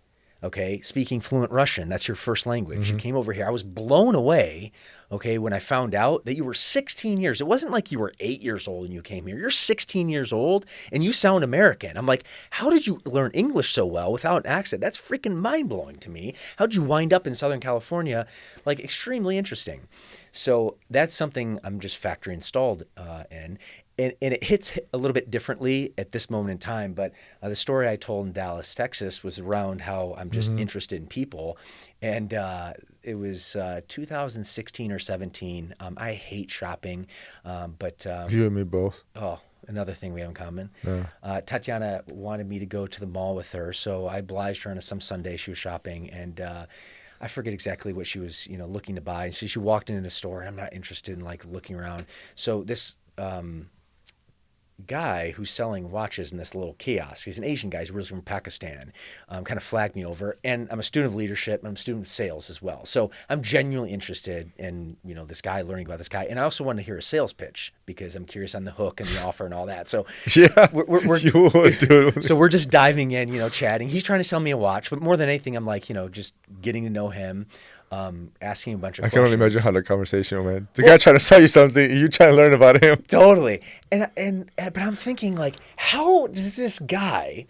okay, speaking fluent Russian, that's your first language. You came over here. I was blown away, okay, when I found out that you were 16 years. It wasn't like you were 8 years old when you came here. You're 16 years old, and you sound American. I'm like, how did you learn English so well without an accent? That's freaking mind-blowing to me. How'd you wind up in Southern California? Like, extremely interesting. So that's something I'm just factory installed in. And it hits a little bit differently at this moment in time, but the story I told in Dallas, Texas was around how I'm just interested in people. And it was 2016 or 17. I hate shopping, but... You and me both. Oh, another thing we have in common. Yeah. Tatiana wanted me to go to the mall with her, so I obliged her on some Sunday. She was shopping, and I forget exactly what she was, looking to buy. And so she walked into the store, and I'm not interested in like looking around. So this guy who's selling watches in this little kiosk, he's an Asian guy, he's really from Pakistan, kind of flagged me over. And I'm a student of leadership, and I'm a student of sales as well. So I'm genuinely interested in, this guy, learning about this guy. And I also want to hear a sales pitch because I'm curious on the hook and the offer and all that. So Yeah, we're you would, dude. so we're just diving in, chatting. He's trying to sell me a watch, but more than anything, I'm like, just getting to know him. Asking a bunch of I questions. can only imagine how the conversation went. The guy trying to sell you something, you trying to learn about him. Totally. But I'm thinking, like, how did this guy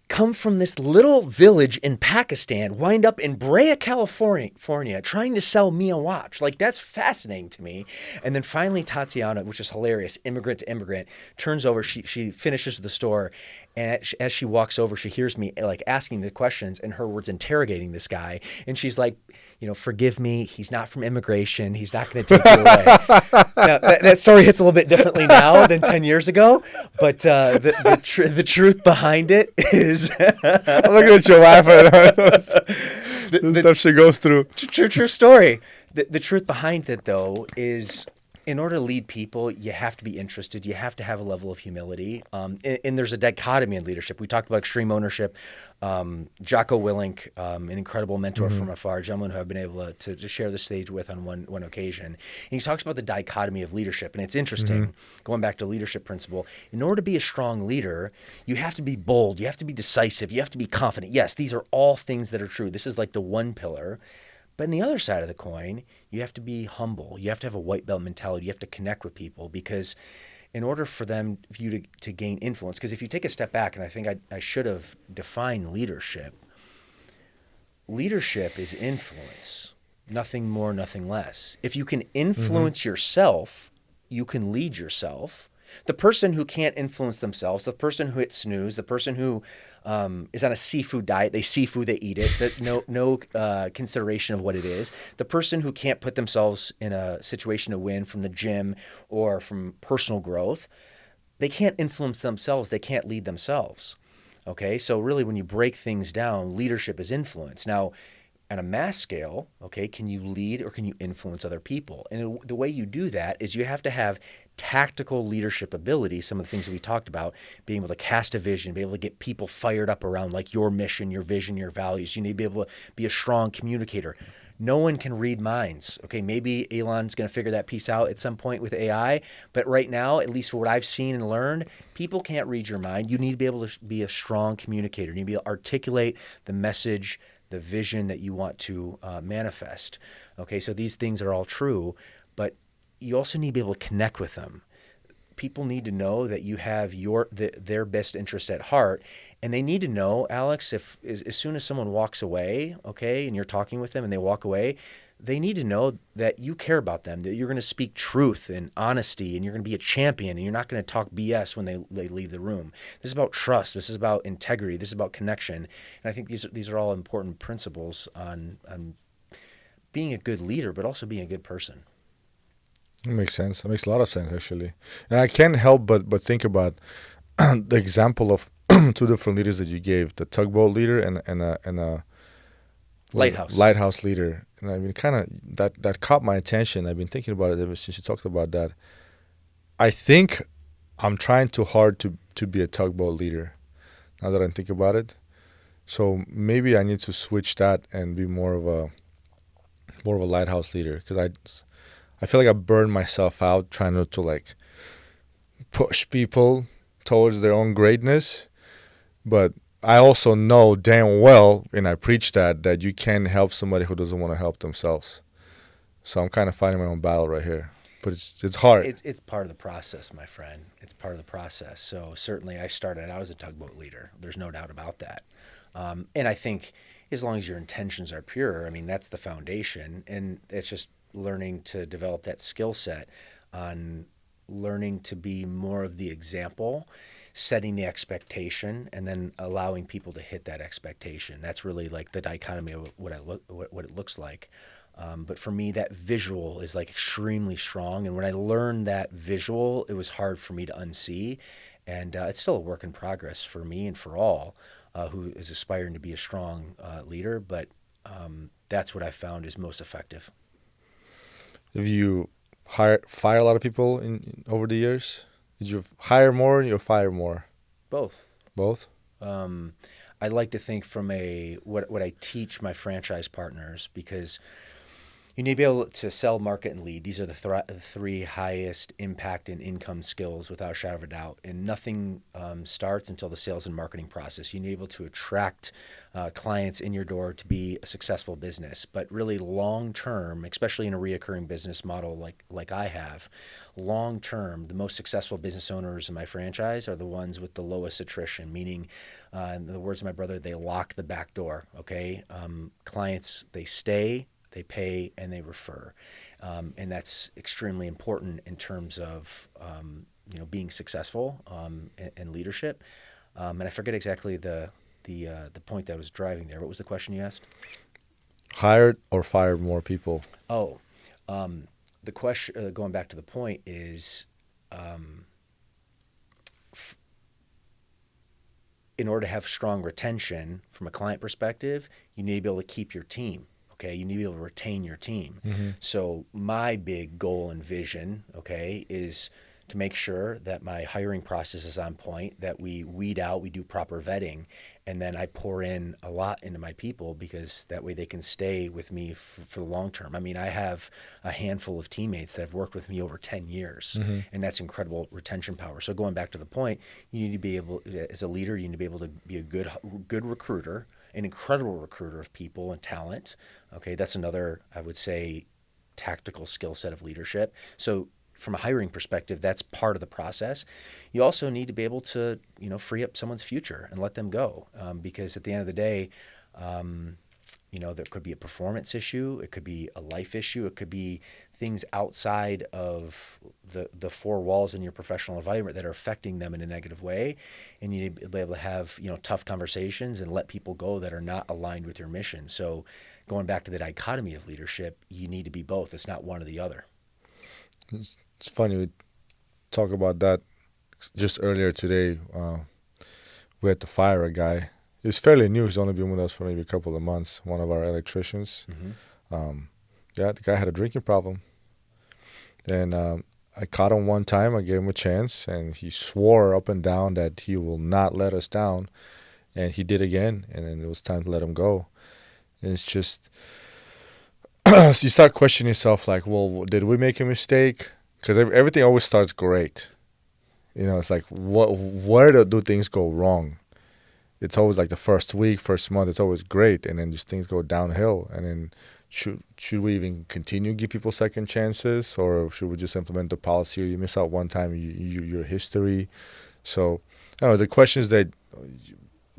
come from this little village in Pakistan, wind up in Brea, California, trying to sell me a watch? Like, that's fascinating to me. And then finally Tatiana, which is hilarious, immigrant to immigrant, turns over, she finishes the store, and as she walks over, she hears me like asking the questions, and her words interrogating this guy. And she's like, forgive me, he's not from immigration. He's not going to take you away. Now, that story hits a little bit differently now than 10 years ago, but the truth behind it is... I'm looking at you laughing. The stuff she goes through. True story. The truth behind it, though, is... in order to lead people, you have to be interested. You have to have a level of humility. And there's a dichotomy in leadership. We talked about extreme ownership. Jocko Willink, an incredible mentor from afar, a gentleman who I've been able to share the stage with on one occasion. And he talks about the dichotomy of leadership. And it's interesting, going back to leadership principle, in order to be a strong leader, you have to be bold. You have to be decisive. You have to be confident. Yes, these are all things that are true. This is like the one pillar. But on the other side of the coin, you have to be humble. You have to have a white belt mentality. You have to connect with people, because in order for you to gain influence, because if you take a step back, and I think I should have defined leadership is influence, nothing more, nothing less. If you can influence yourself, you can lead yourself. The person who can't influence themselves, the person who hits snooze, the person who is on a seafood diet, they see food, they eat it, no consideration of what it is. The person who can't put themselves in a situation to win from the gym or from personal growth, they can't influence themselves, they can't lead themselves. Okay, so really when you break things down, leadership is influence. Now, on a mass scale, okay, can you lead or can you influence other people? And the way you do that is you have to have tactical leadership ability, some of the things that we talked about, being able to cast a vision, be able to get people fired up around like your mission, your vision, your values. You need to be able to be a strong communicator. No one can read minds. Okay, maybe Elon's going to figure that piece out at some point with AI, but right now, at least for what I've seen and learned, people can't read your mind. You need to be able to be a strong communicator. You need to be able to articulate the message, the vision that you want to manifest. Okay, so these things are all true, but you also need to be able to connect with them. People need to know that you have their best interest at heart, and they need to know, Alex, if as soon as someone walks away, okay, and you're talking with them and they walk away, they need to know that you care about them, that you're going to speak truth and honesty, and you're going to be a champion, and you're not going to talk BS when they leave the room. This is about trust. This is about integrity. This is about connection. And I think these are all important principles on being a good leader, but also being a good person. It makes sense. It makes a lot of sense, actually. And I can't help but think about the example of two different leaders that you gave, the tugboat leader and a lighthouse leader. And I mean, kind of that caught my attention. I've been thinking about it ever since you talked about that. I think I'm trying too hard to be a tugboat leader, now that I think about it. So maybe I need to switch that and be more of a lighthouse leader, because I feel like I burned myself out trying to like push people towards their own greatness. But I also know damn well, and I preach that you can't help somebody who doesn't want to help themselves. So I'm kind of fighting my own battle right here. But it's hard. It's part of the process, my friend. It's part of the process. So certainly I started out as a tugboat leader. There's no doubt about that. And I think as long as your intentions are pure, I mean, that's the foundation. And it's just learning to develop that skill set on learning to be more of the example, setting the expectation, and then allowing people to hit that expectation. That's really like the dichotomy of what it looks like. But for me, that visual is like extremely strong. And when I learned that visual, it was hard for me to unsee. And it's still a work in progress for me and for all who is aspiring to be a strong leader. But that's what I found is most effective. Have you fire a lot of people in over the years? Did you hire more or you fire more? Both. Both? I like to think from what I teach my franchise partners, because you need to be able to sell, market, and lead. These are the three highest impact and income skills without a shadow of a doubt. And nothing starts until the sales and marketing process. You need to be able to attract clients in your door to be a successful business. But really long term, especially in a reoccurring business model like I have, long term, the most successful business owners in my franchise are the ones with the lowest attrition, meaning, in the words of my brother, they lock the back door, okay? Clients, they stay, they pay, and they refer. And that's extremely important in terms of being successful in leadership. And I forget exactly the point that I was driving there. What was the question you asked? Hired or fired more people? Oh, the question, going back to the point, is in order to have strong retention from a client perspective, you need to be able to keep your team. Okay, you need to be able to retain your team. Mm-hmm. So my big goal and vision, okay, is to make sure that my hiring process is on point, that we weed out, we do proper vetting, and then I pour in a lot into my people, because that way they can stay with me for the long term. I mean, I have a handful of teammates that have worked with me over 10 years, Mm-hmm. and that's incredible retention power. So going back to the point, you need to be able, as a leader, you need to be able to be a good recruiter, an incredible recruiter of people and talent. Okay, that's another, I would say, tactical skill set of leadership. So from a hiring perspective, that's part of the process. You also need to be able to, free up someone's future and let them go, because at the end of the day, there could be a performance issue, it could be a life issue, it could be things outside of the four walls in your professional environment that are affecting them in a negative way. And you need to be able to have, tough conversations and let people go that are not aligned with your mission. So going back to the dichotomy of leadership, you need to be both. It's not one or the other. It's funny we talk about that. Just earlier today, we had to fire a guy. He's fairly new. He's only been with us for maybe a couple of months. One of our electricians. Mm-hmm. The guy had a drinking problem. And I caught him one time. I gave him a chance, and he swore up and down that he will not let us down. And he did again, and then it was time to let him go. And it's just, so you start questioning yourself, like, well, did we make a mistake? Because everything always starts great. It's like, where do things go wrong? It's always like the first week, first month, it's always great, and then just things go downhill. And then should we even continue to give people second chances, or should we just implement the policy? Or you miss out one time, your history. So, I don't know, the questions that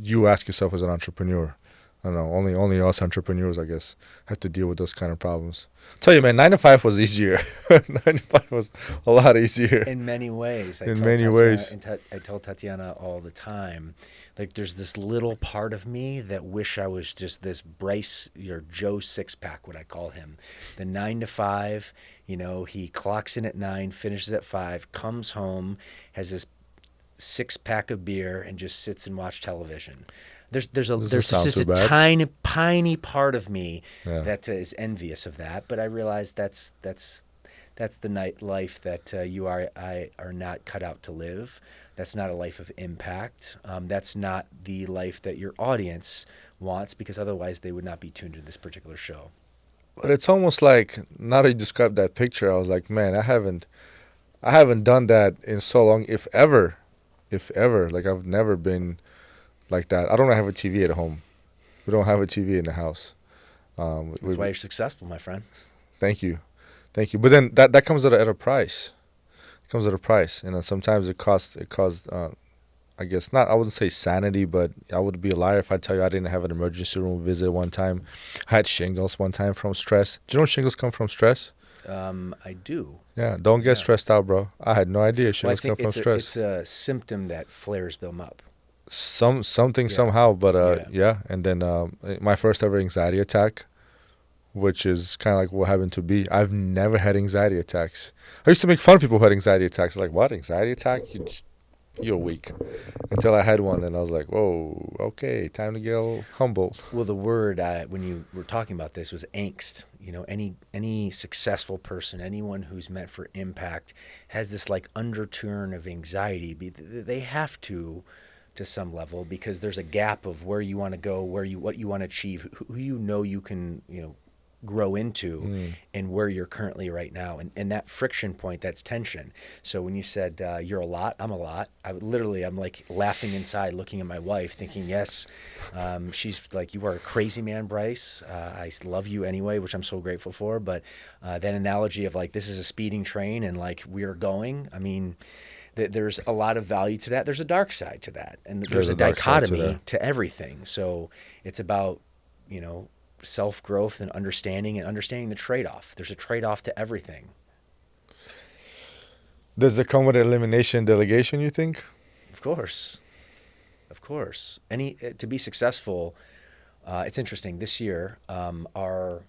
you ask yourself as an entrepreneur. I don't know, only us entrepreneurs, I guess, have to deal with those kind of problems. I'll tell you, man, 9 to 5 was easier. 9 to 5 was a lot easier. In many ways. I tell Tatiana all the time, like, there's this little part of me that wish I was just this Bryce, your Joe six-pack, what I call him. The 9 to 5, he clocks in at 9, finishes at 5, comes home, has this six-pack of beer, and just sits and watch television. There's just a tiny part of me that is envious of that, but I realize that's the night life that I are not cut out to live. That's not a life of impact. That's not the life that your audience wants, because otherwise they would not be tuned to this particular show. But it's almost like, now that you described that picture, I was like, man, I haven't done that in so long, if ever. Like, I've never been like that. I don't have a TV at home. We don't have a TV in the house. That's why you're successful, my friend. Thank you. But then that comes at a price. It comes at a price. Sometimes it costs. I guess not. I wouldn't say sanity, but I would be a liar if I tell you I didn't have an emergency room visit one time. I had shingles one time from stress. Do you know shingles come from stress? I do. Yeah. Don't get stressed out, bro. I had no idea shingles come from stress. It's a symptom that flares them up. Something somehow, but yeah. And then my first ever anxiety attack which is kind of like what happened to be. I've never had anxiety attacks. I used to make fun of people who had anxiety attacks. Like, what, anxiety attack? You're weak. Until I had one, and I was like, whoa, okay, time to get a little humble. Well, the word when you were talking about this was angst. You know, any successful person, anyone who's meant for impact, has this like undertone of anxiety. They have to some level, because there's a gap of where you want to go, what you want to achieve, who you can grow into, and where you're currently right now, and that friction point, that's tension. So when you said you're a lot, I'm a lot, I'm like laughing inside, looking at my wife, thinking, yes, she's like, you are a crazy man, Bryce. I love you anyway, which I'm so grateful for. But that analogy of like, this is a speeding train, and like we're going. I mean, there's a lot of value to that. There's a dark side to that, and there's a dichotomy to everything. So it's about self-growth and understanding the trade-off. There's a trade-off to everything. Does it come with elimination delegation, you think? Of course. To be successful, it's interesting. This year, our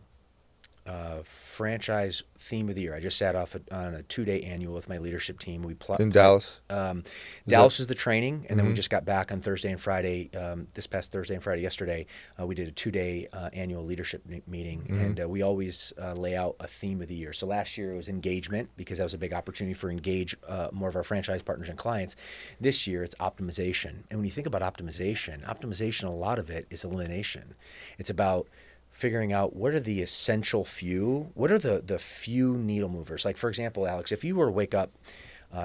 franchise theme of the year, I just sat off on a 2-day annual with my leadership team. In Dallas? Dallas is the training, and then we just got back on Thursday and Friday, this past Thursday and Friday yesterday. We did a 2-day annual leadership meeting, and we always lay out a theme of the year. So last year it was engagement, because that was a big opportunity for engage more of our franchise partners and clients. This year it's optimization. And when you think about optimization, a lot of it is elimination. It's about figuring out what are the essential few, what are the few needle movers. Like, for example, Alex, if you were to wake up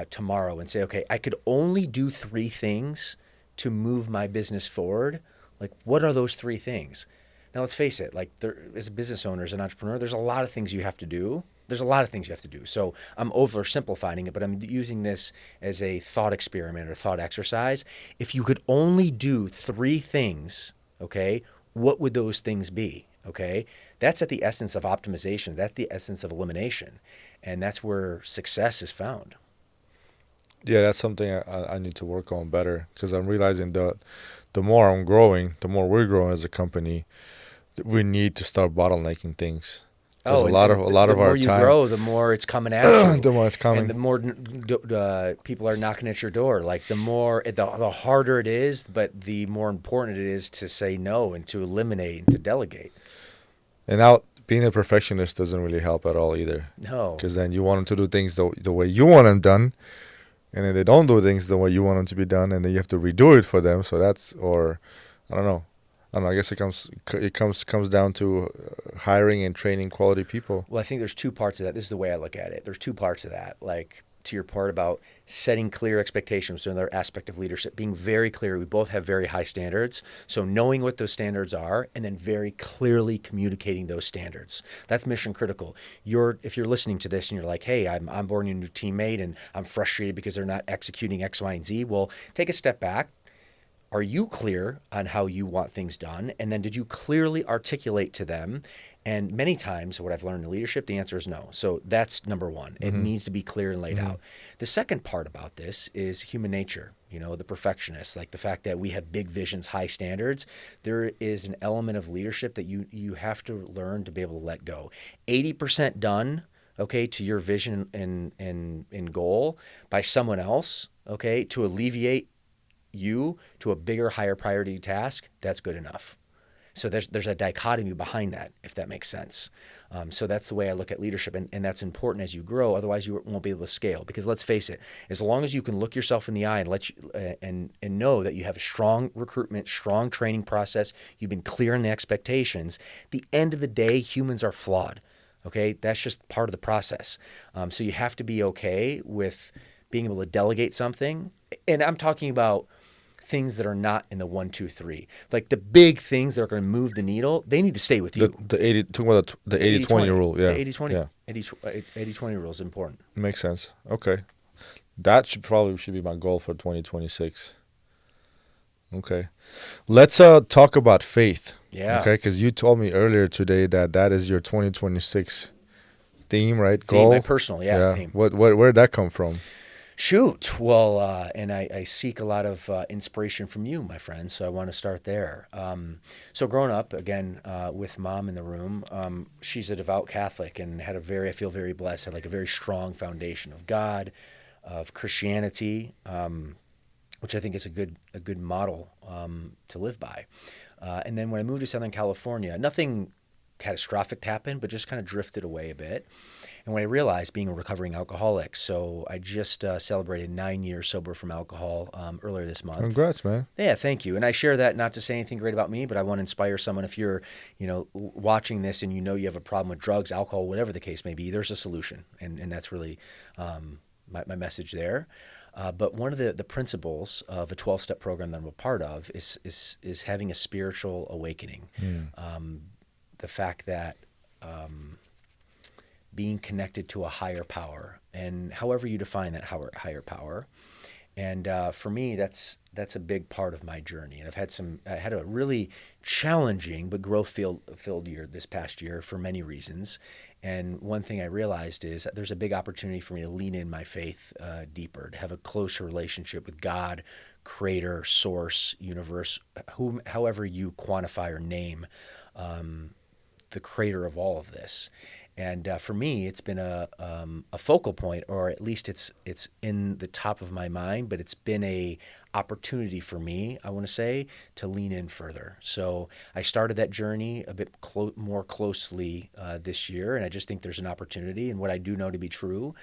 tomorrow and say, okay, I could only do 3 things to move my business forward, like, what are those 3 things? Now, let's face it, like, as a business owner, as an entrepreneur, there's a lot of things you have to do. So I'm oversimplifying it, but I'm using this as a thought experiment or thought exercise. If you could only do 3 things, okay, what would those things be? Okay, that's at the essence of optimization. That's the essence of elimination. And that's where success is found. Yeah, that's something I need to work on better, because I'm realizing that the more I'm growing, the more we're growing as a company, we need to start bottlenecking things. Because a lot of our time, the more you grow, the more it's coming at you. The more it's coming, and the more people are knocking at your door. Like, the harder it is, but the more important it is to say no and to eliminate and to delegate. And now, being a perfectionist doesn't really help at all either. No, because then you want them to do things the way you want them done, and then they don't do things the way you want them to be done, and then you have to redo it for them. So I don't know. I guess it comes down to hiring and training quality people. Well, I think there's 2 parts of that. This is the way I look at it. There's 2 parts of that. Like, to your part about setting clear expectations, so another aspect of leadership, being very clear. We both have very high standards. So knowing what those standards are, and then very clearly communicating those standards. That's mission critical. If you're listening to this and you're like, hey, I'm onboarding a new teammate and I'm frustrated because they're not executing X, Y, and Z. Well, take a step back. Are you clear on how you want things done? And then did you clearly articulate to them? And many times, what I've learned in leadership, the answer is no. So that's number 1. It needs to be clear and laid out. The second part about this is human nature, the perfectionist, like the fact that we have big visions, high standards. There is an element of leadership that you have to learn to be able to let go. 80% done, okay, to your vision and goal by someone else, okay, to alleviate you to a bigger, higher priority task, that's good enough. So there's a dichotomy behind that, if that makes sense. So that's the way I look at leadership, and that's important as you grow. Otherwise, you won't be able to scale. Because let's face it, as long as you can look yourself in the eye and know that you have a strong recruitment, strong training process, you've been clear in the expectations. At the end of the day, humans are flawed. Okay, that's just part of the process. So you have to be okay with being able to delegate something, and I'm talking about things that are not in the 1, 2, 3. Like the big things that are going to move the needle, they need to stay with you. The 80-20 rule, yeah. The 80-20, yeah. 80-20 rule is important. Makes sense. Okay. That should be my goal for 2026. Okay. Let's talk about faith. Yeah. Okay, because you told me earlier today that is your 2026 theme, right? Goal. My personal, theme. Where did that come from? Shoot. Well, and I seek a lot of inspiration from you, my friend. So I want to start there. So growing up, again, with mom in the room, she's a devout Catholic and had I feel very blessed, had like a very strong foundation of God, of Christianity, which I think is a good model to live by. And then when I moved to Southern California, nothing catastrophic happened, but just kind of drifted away a bit. And when I realized being a recovering alcoholic, so I just celebrated 9 years sober from alcohol earlier this month. Congrats, man. Yeah, thank you. And I share that not to say anything great about me, but I want to inspire someone. If you're, watching this and you have a problem with drugs, alcohol, whatever the case may be, there's a solution, and that's really my message there. But one of the principles of a 12-step program that I'm a part of is having a spiritual awakening. The fact that being connected to a higher power, and however you define that higher power. And for me, that's a big part of my journey. And I had a really challenging but growth-filled year this past year for many reasons. And one thing I realized is that there's a big opportunity for me to lean in my faith deeper, to have a closer relationship with God, Creator, Source, Universe, however you quantify or name the creator of all of this. And for me, it's been a focal point, or at least it's in the top of my mind. But it's been a opportunity for me, I want to say, to lean in further. So I started that journey a bit more closely this year, and I just think there's an opportunity. And what I do know to be true,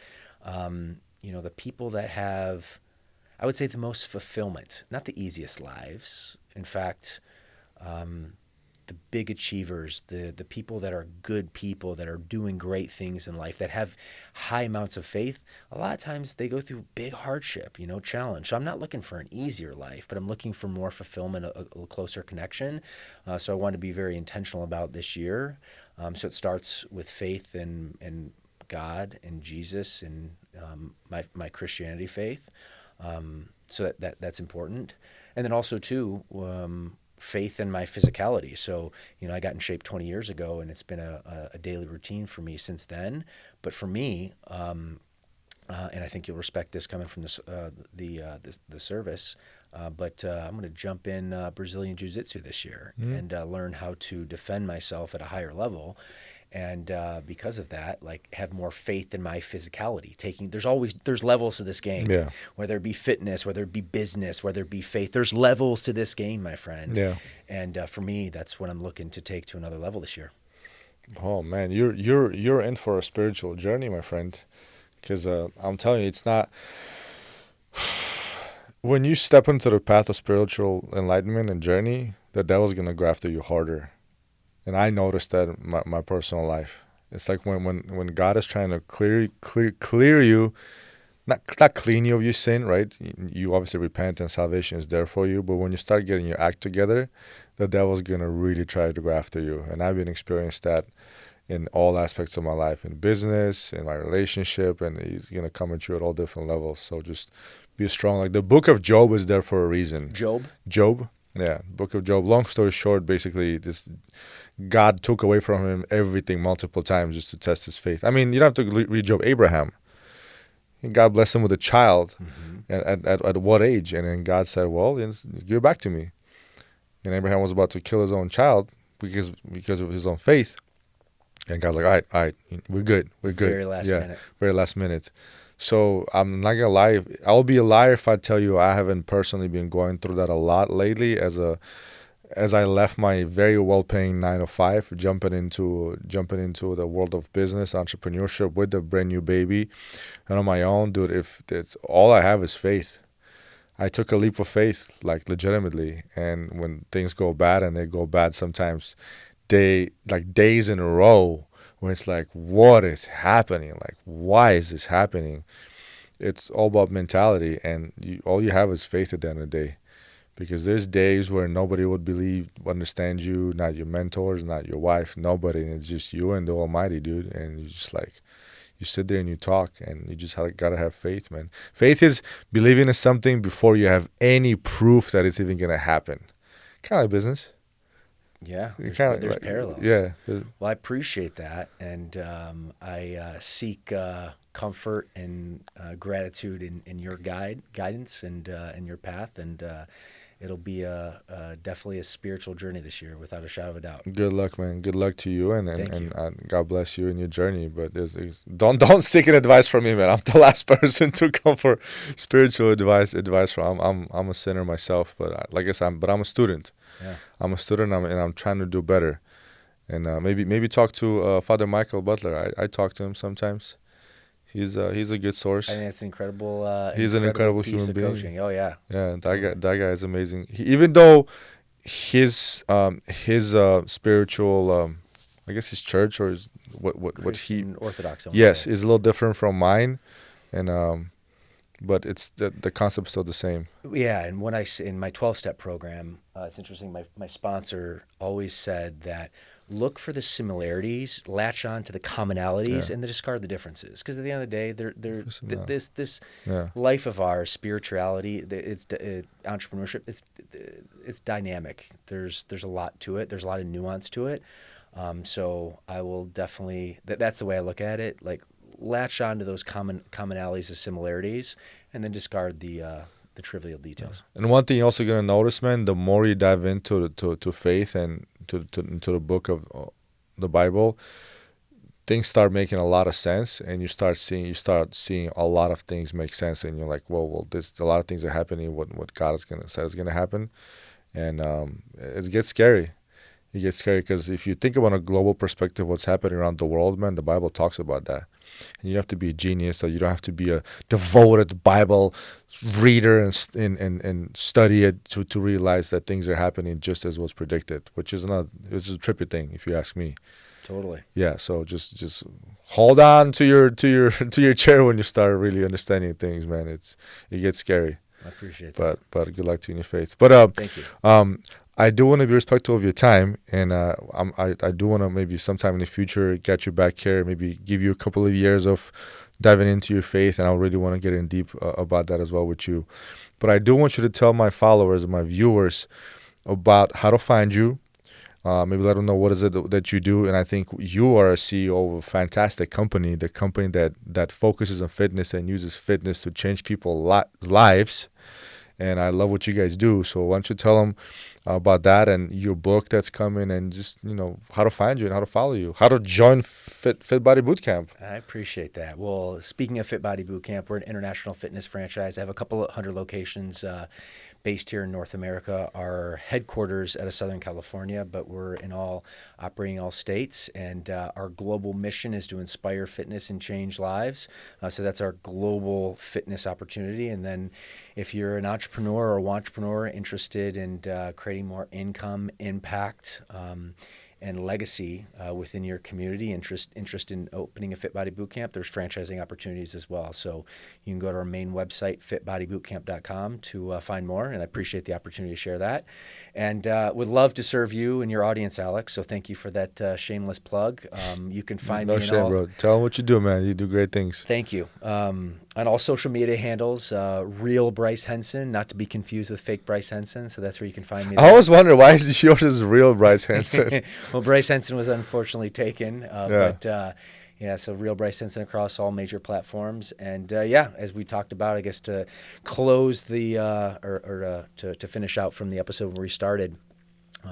the people that have, I would say, the most fulfillment, not the easiest lives. In fact, the big achievers, the people that are good people, that are doing great things in life, that have high amounts of faith, a lot of times they go through big hardship, challenge. So I'm not looking for an easier life, but I'm looking for more fulfillment, a closer connection. So I want to be very intentional about this year. So it starts with faith in God and Jesus and my Christianity faith. So that's important. And then also too, faith in my physicality. So, I got in shape 20 years ago, and it's been a daily routine for me since then. But for me, and I think you'll respect this coming from the service, but I'm going to jump in Brazilian Jiu-Jitsu this year and learn how to defend myself at a higher level. And because of that, have more faith in my physicality. There's levels to this game. Yeah. Whether it be fitness, whether it be business, whether it be faith, there's levels to this game, my friend. Yeah. And for me, that's what I'm looking to take to another level this year. Oh man, you're in for a spiritual journey, my friend. Because I'm telling you, it's not. When you step into the path of spiritual enlightenment and journey, the devil's gonna go after you harder. And I noticed that in my personal life. It's like when God is trying to clear you, not clean you of your sin, right? You obviously repent and salvation is there for you. But when you start getting your act together, the devil's going to really try to go after you. And I've been experienced that in all aspects of my life, in business, in my relationship, and he's going to come at you at all different levels. So just be strong. Like the book of Job is there for a reason. Job? Yeah, book of Job. Long story short, basically, God took away from him everything multiple times just to test his faith. I mean, you don't have to read Job. Abraham, God blessed him with a child. At what age? And then God said, well, give it back to me. And Abraham was about to kill his own child because of his own faith. And God's like, all right, we're good. Very last minute. So I'm not gonna lie. I'll be a liar if I tell you I haven't personally been going through that a lot lately. As I left my very well-paying 9 to 5, jumping into the world of business, entrepreneurship with a brand new baby, and on my own, dude. If it's all I have is faith. I took a leap of faith, like legitimately. And when things go bad, and they go bad sometimes, days in a row. When it's like, what is happening? Like, why is this happening? It's all about mentality, and all you have is faith at the end of the day. Because there's days where nobody would understand you, not your mentors, not your wife, nobody. And it's just you and the Almighty, dude. And you just you sit there and you talk, and you just gotta have faith, man. Faith is believing in something before you have any proof that it's even gonna happen. Kind of like business. Yeah, You there's parallels. yeah. Well, I appreciate that, and I seek comfort and gratitude in your guidance and your path, and it'll be definitely a spiritual journey this year, without a shadow of a doubt. Good luck, man. Good luck to you, Thank you. God bless you in your journey. But don't seek an advice from me, man. I'm the last person to come for spiritual advice from. I'm a sinner myself, but like I said, I'm a student. Yeah. I'm a student, and I'm trying to do better. And maybe talk to Father Michael Butler. I talk to him sometimes. He's a good source. I think it's an He's an incredible incredible piece human of being. coaching. Oh yeah. Yeah, Totally. that guy is amazing. Even though his spiritual I guess his church or his, what he Christian Orthodox, I would yes say. is a little different from mine, and but it's the concept's still the same. Yeah, and in my 12-step program, it's interesting. My sponsor always said that look for the similarities, latch on to the commonalities, Yeah. and then discard the differences. Because at the end of the day, Yeah. this Yeah. life of ours, spirituality, entrepreneurship, it's dynamic. There's a lot to it. There's a lot of nuance to it. So I will definitely that's the way I look at it. Like latch on to those commonalities and similarities, and then discard the trivial details. And one thing you're also gonna notice, man, the more you dive into to faith and into the book of the Bible, things start making a lot of sense, and you start seeing a lot of things make sense, and you're like, well, this a lot of things are happening. What God is gonna say is gonna happen, and it gets scary. It gets scary because if you think about a global perspective, what's happening around the world, man, the Bible talks about that. And you have to be a genius, so you don't have to be a devoted Bible reader and study it to realize that things are happening just as was predicted, which is it's just a trippy thing if you ask me. Totally. Yeah, so just hold on to your to your chair when you start really understanding things, man. It gets scary. I appreciate that. But good luck to you in your faith. But Thank you. I do want to be respectful of your time, and I do want to maybe sometime in the future get you back here, maybe give you a couple of years of diving into your faith, and I really want to get in deep about that as well with you. But I do want you to tell my followers and my viewers about how to find you. Maybe let them know what is it that you do, and I think you are a CEO of a fantastic company, the company that focuses on fitness and uses fitness to change people's lives. And I love what you guys do. So why don't you tell them about that and your book that's coming, and just how to find you and how to follow you, how to join Fit Body Bootcamp. I appreciate that. Well, speaking of Fit Body Bootcamp, we're an international fitness franchise. I have a couple of hundred locations based here in North America. Our headquarters out of Southern California, but we're operating in all states. And our global mission is to inspire fitness and change lives. So that's our global fitness opportunity. And then if you're an entrepreneur or entrepreneur interested in creating more income, impact, and legacy within your community, interest in opening a Fit Body Bootcamp, there's franchising opportunities as well. So you can go to our main website, fitbodybootcamp.com, to find more, and I appreciate the opportunity to share that. And would love to serve you and your audience, Alex, so thank you for that shameless plug. You can find me No shame, bro. Tell them what you do, man. You do great things. Thank you. On all social media handles, real Bryce Henson, not to be confused with fake Bryce Henson. So that's where you can find me. I always wonder why is yours is real Bryce Henson. Well, Bryce Henson was unfortunately taken, but yeah, so real Bryce Henson across all major platforms. And yeah, as we talked about, I guess to close the to finish out from the episode where we started.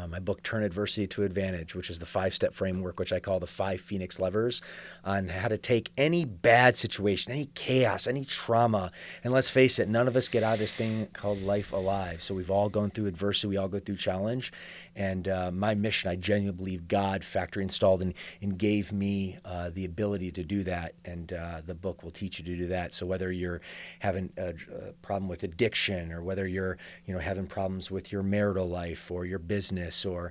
My book, Turn Adversity to Advantage, which is the 5-step framework, which I call the 5 Phoenix levers, on how to take any bad situation, any chaos, any trauma, and let's face it, none of us get out of this thing called life alive. So we've all gone through adversity, we all go through challenge, and my mission, I genuinely believe God factory installed and gave me the ability to do that, and the book will teach you to do that. So whether you're having a problem with addiction, or whether you're having problems with your marital life or your business, or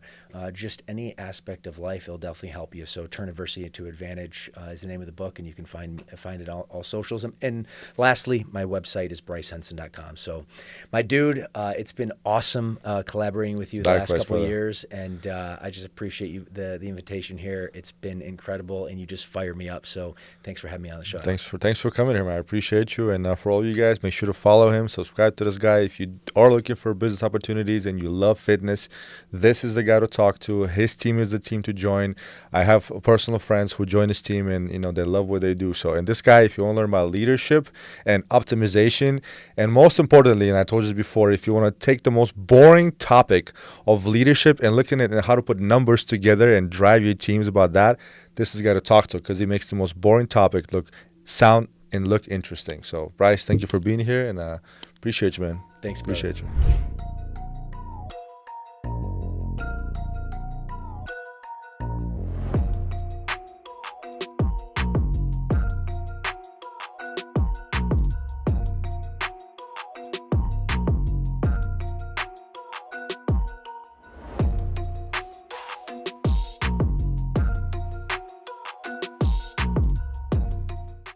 just any aspect of life, it'll definitely help you. So Turn Adversity to Advantage is the name of the book, and you can find it on all socials. And lastly, my website is brycehenson.com. So my dude, it's been awesome collaborating with you the last couple of years, and I just appreciate you the invitation here. It's been incredible, and you just fire me up. So thanks for having me on the show. Thanks for coming here, man. I appreciate you. And for all you guys, make sure to follow him, subscribe to this guy. If you are looking for business opportunities and you love fitness, this is the guy to talk to. His team is the team to join. I have personal friends who join his team, and they love what they do. So, and this guy, if you want to learn about leadership and optimization, and most importantly, and I told you this before, if you want to take the most boring topic of leadership and looking at how to put numbers together and drive your teams about that, this is the guy to talk to, because he makes the most boring topic sound and look interesting. So, Bryce, thank you for being here, and appreciate you, man. Thanks, brother. Appreciate you.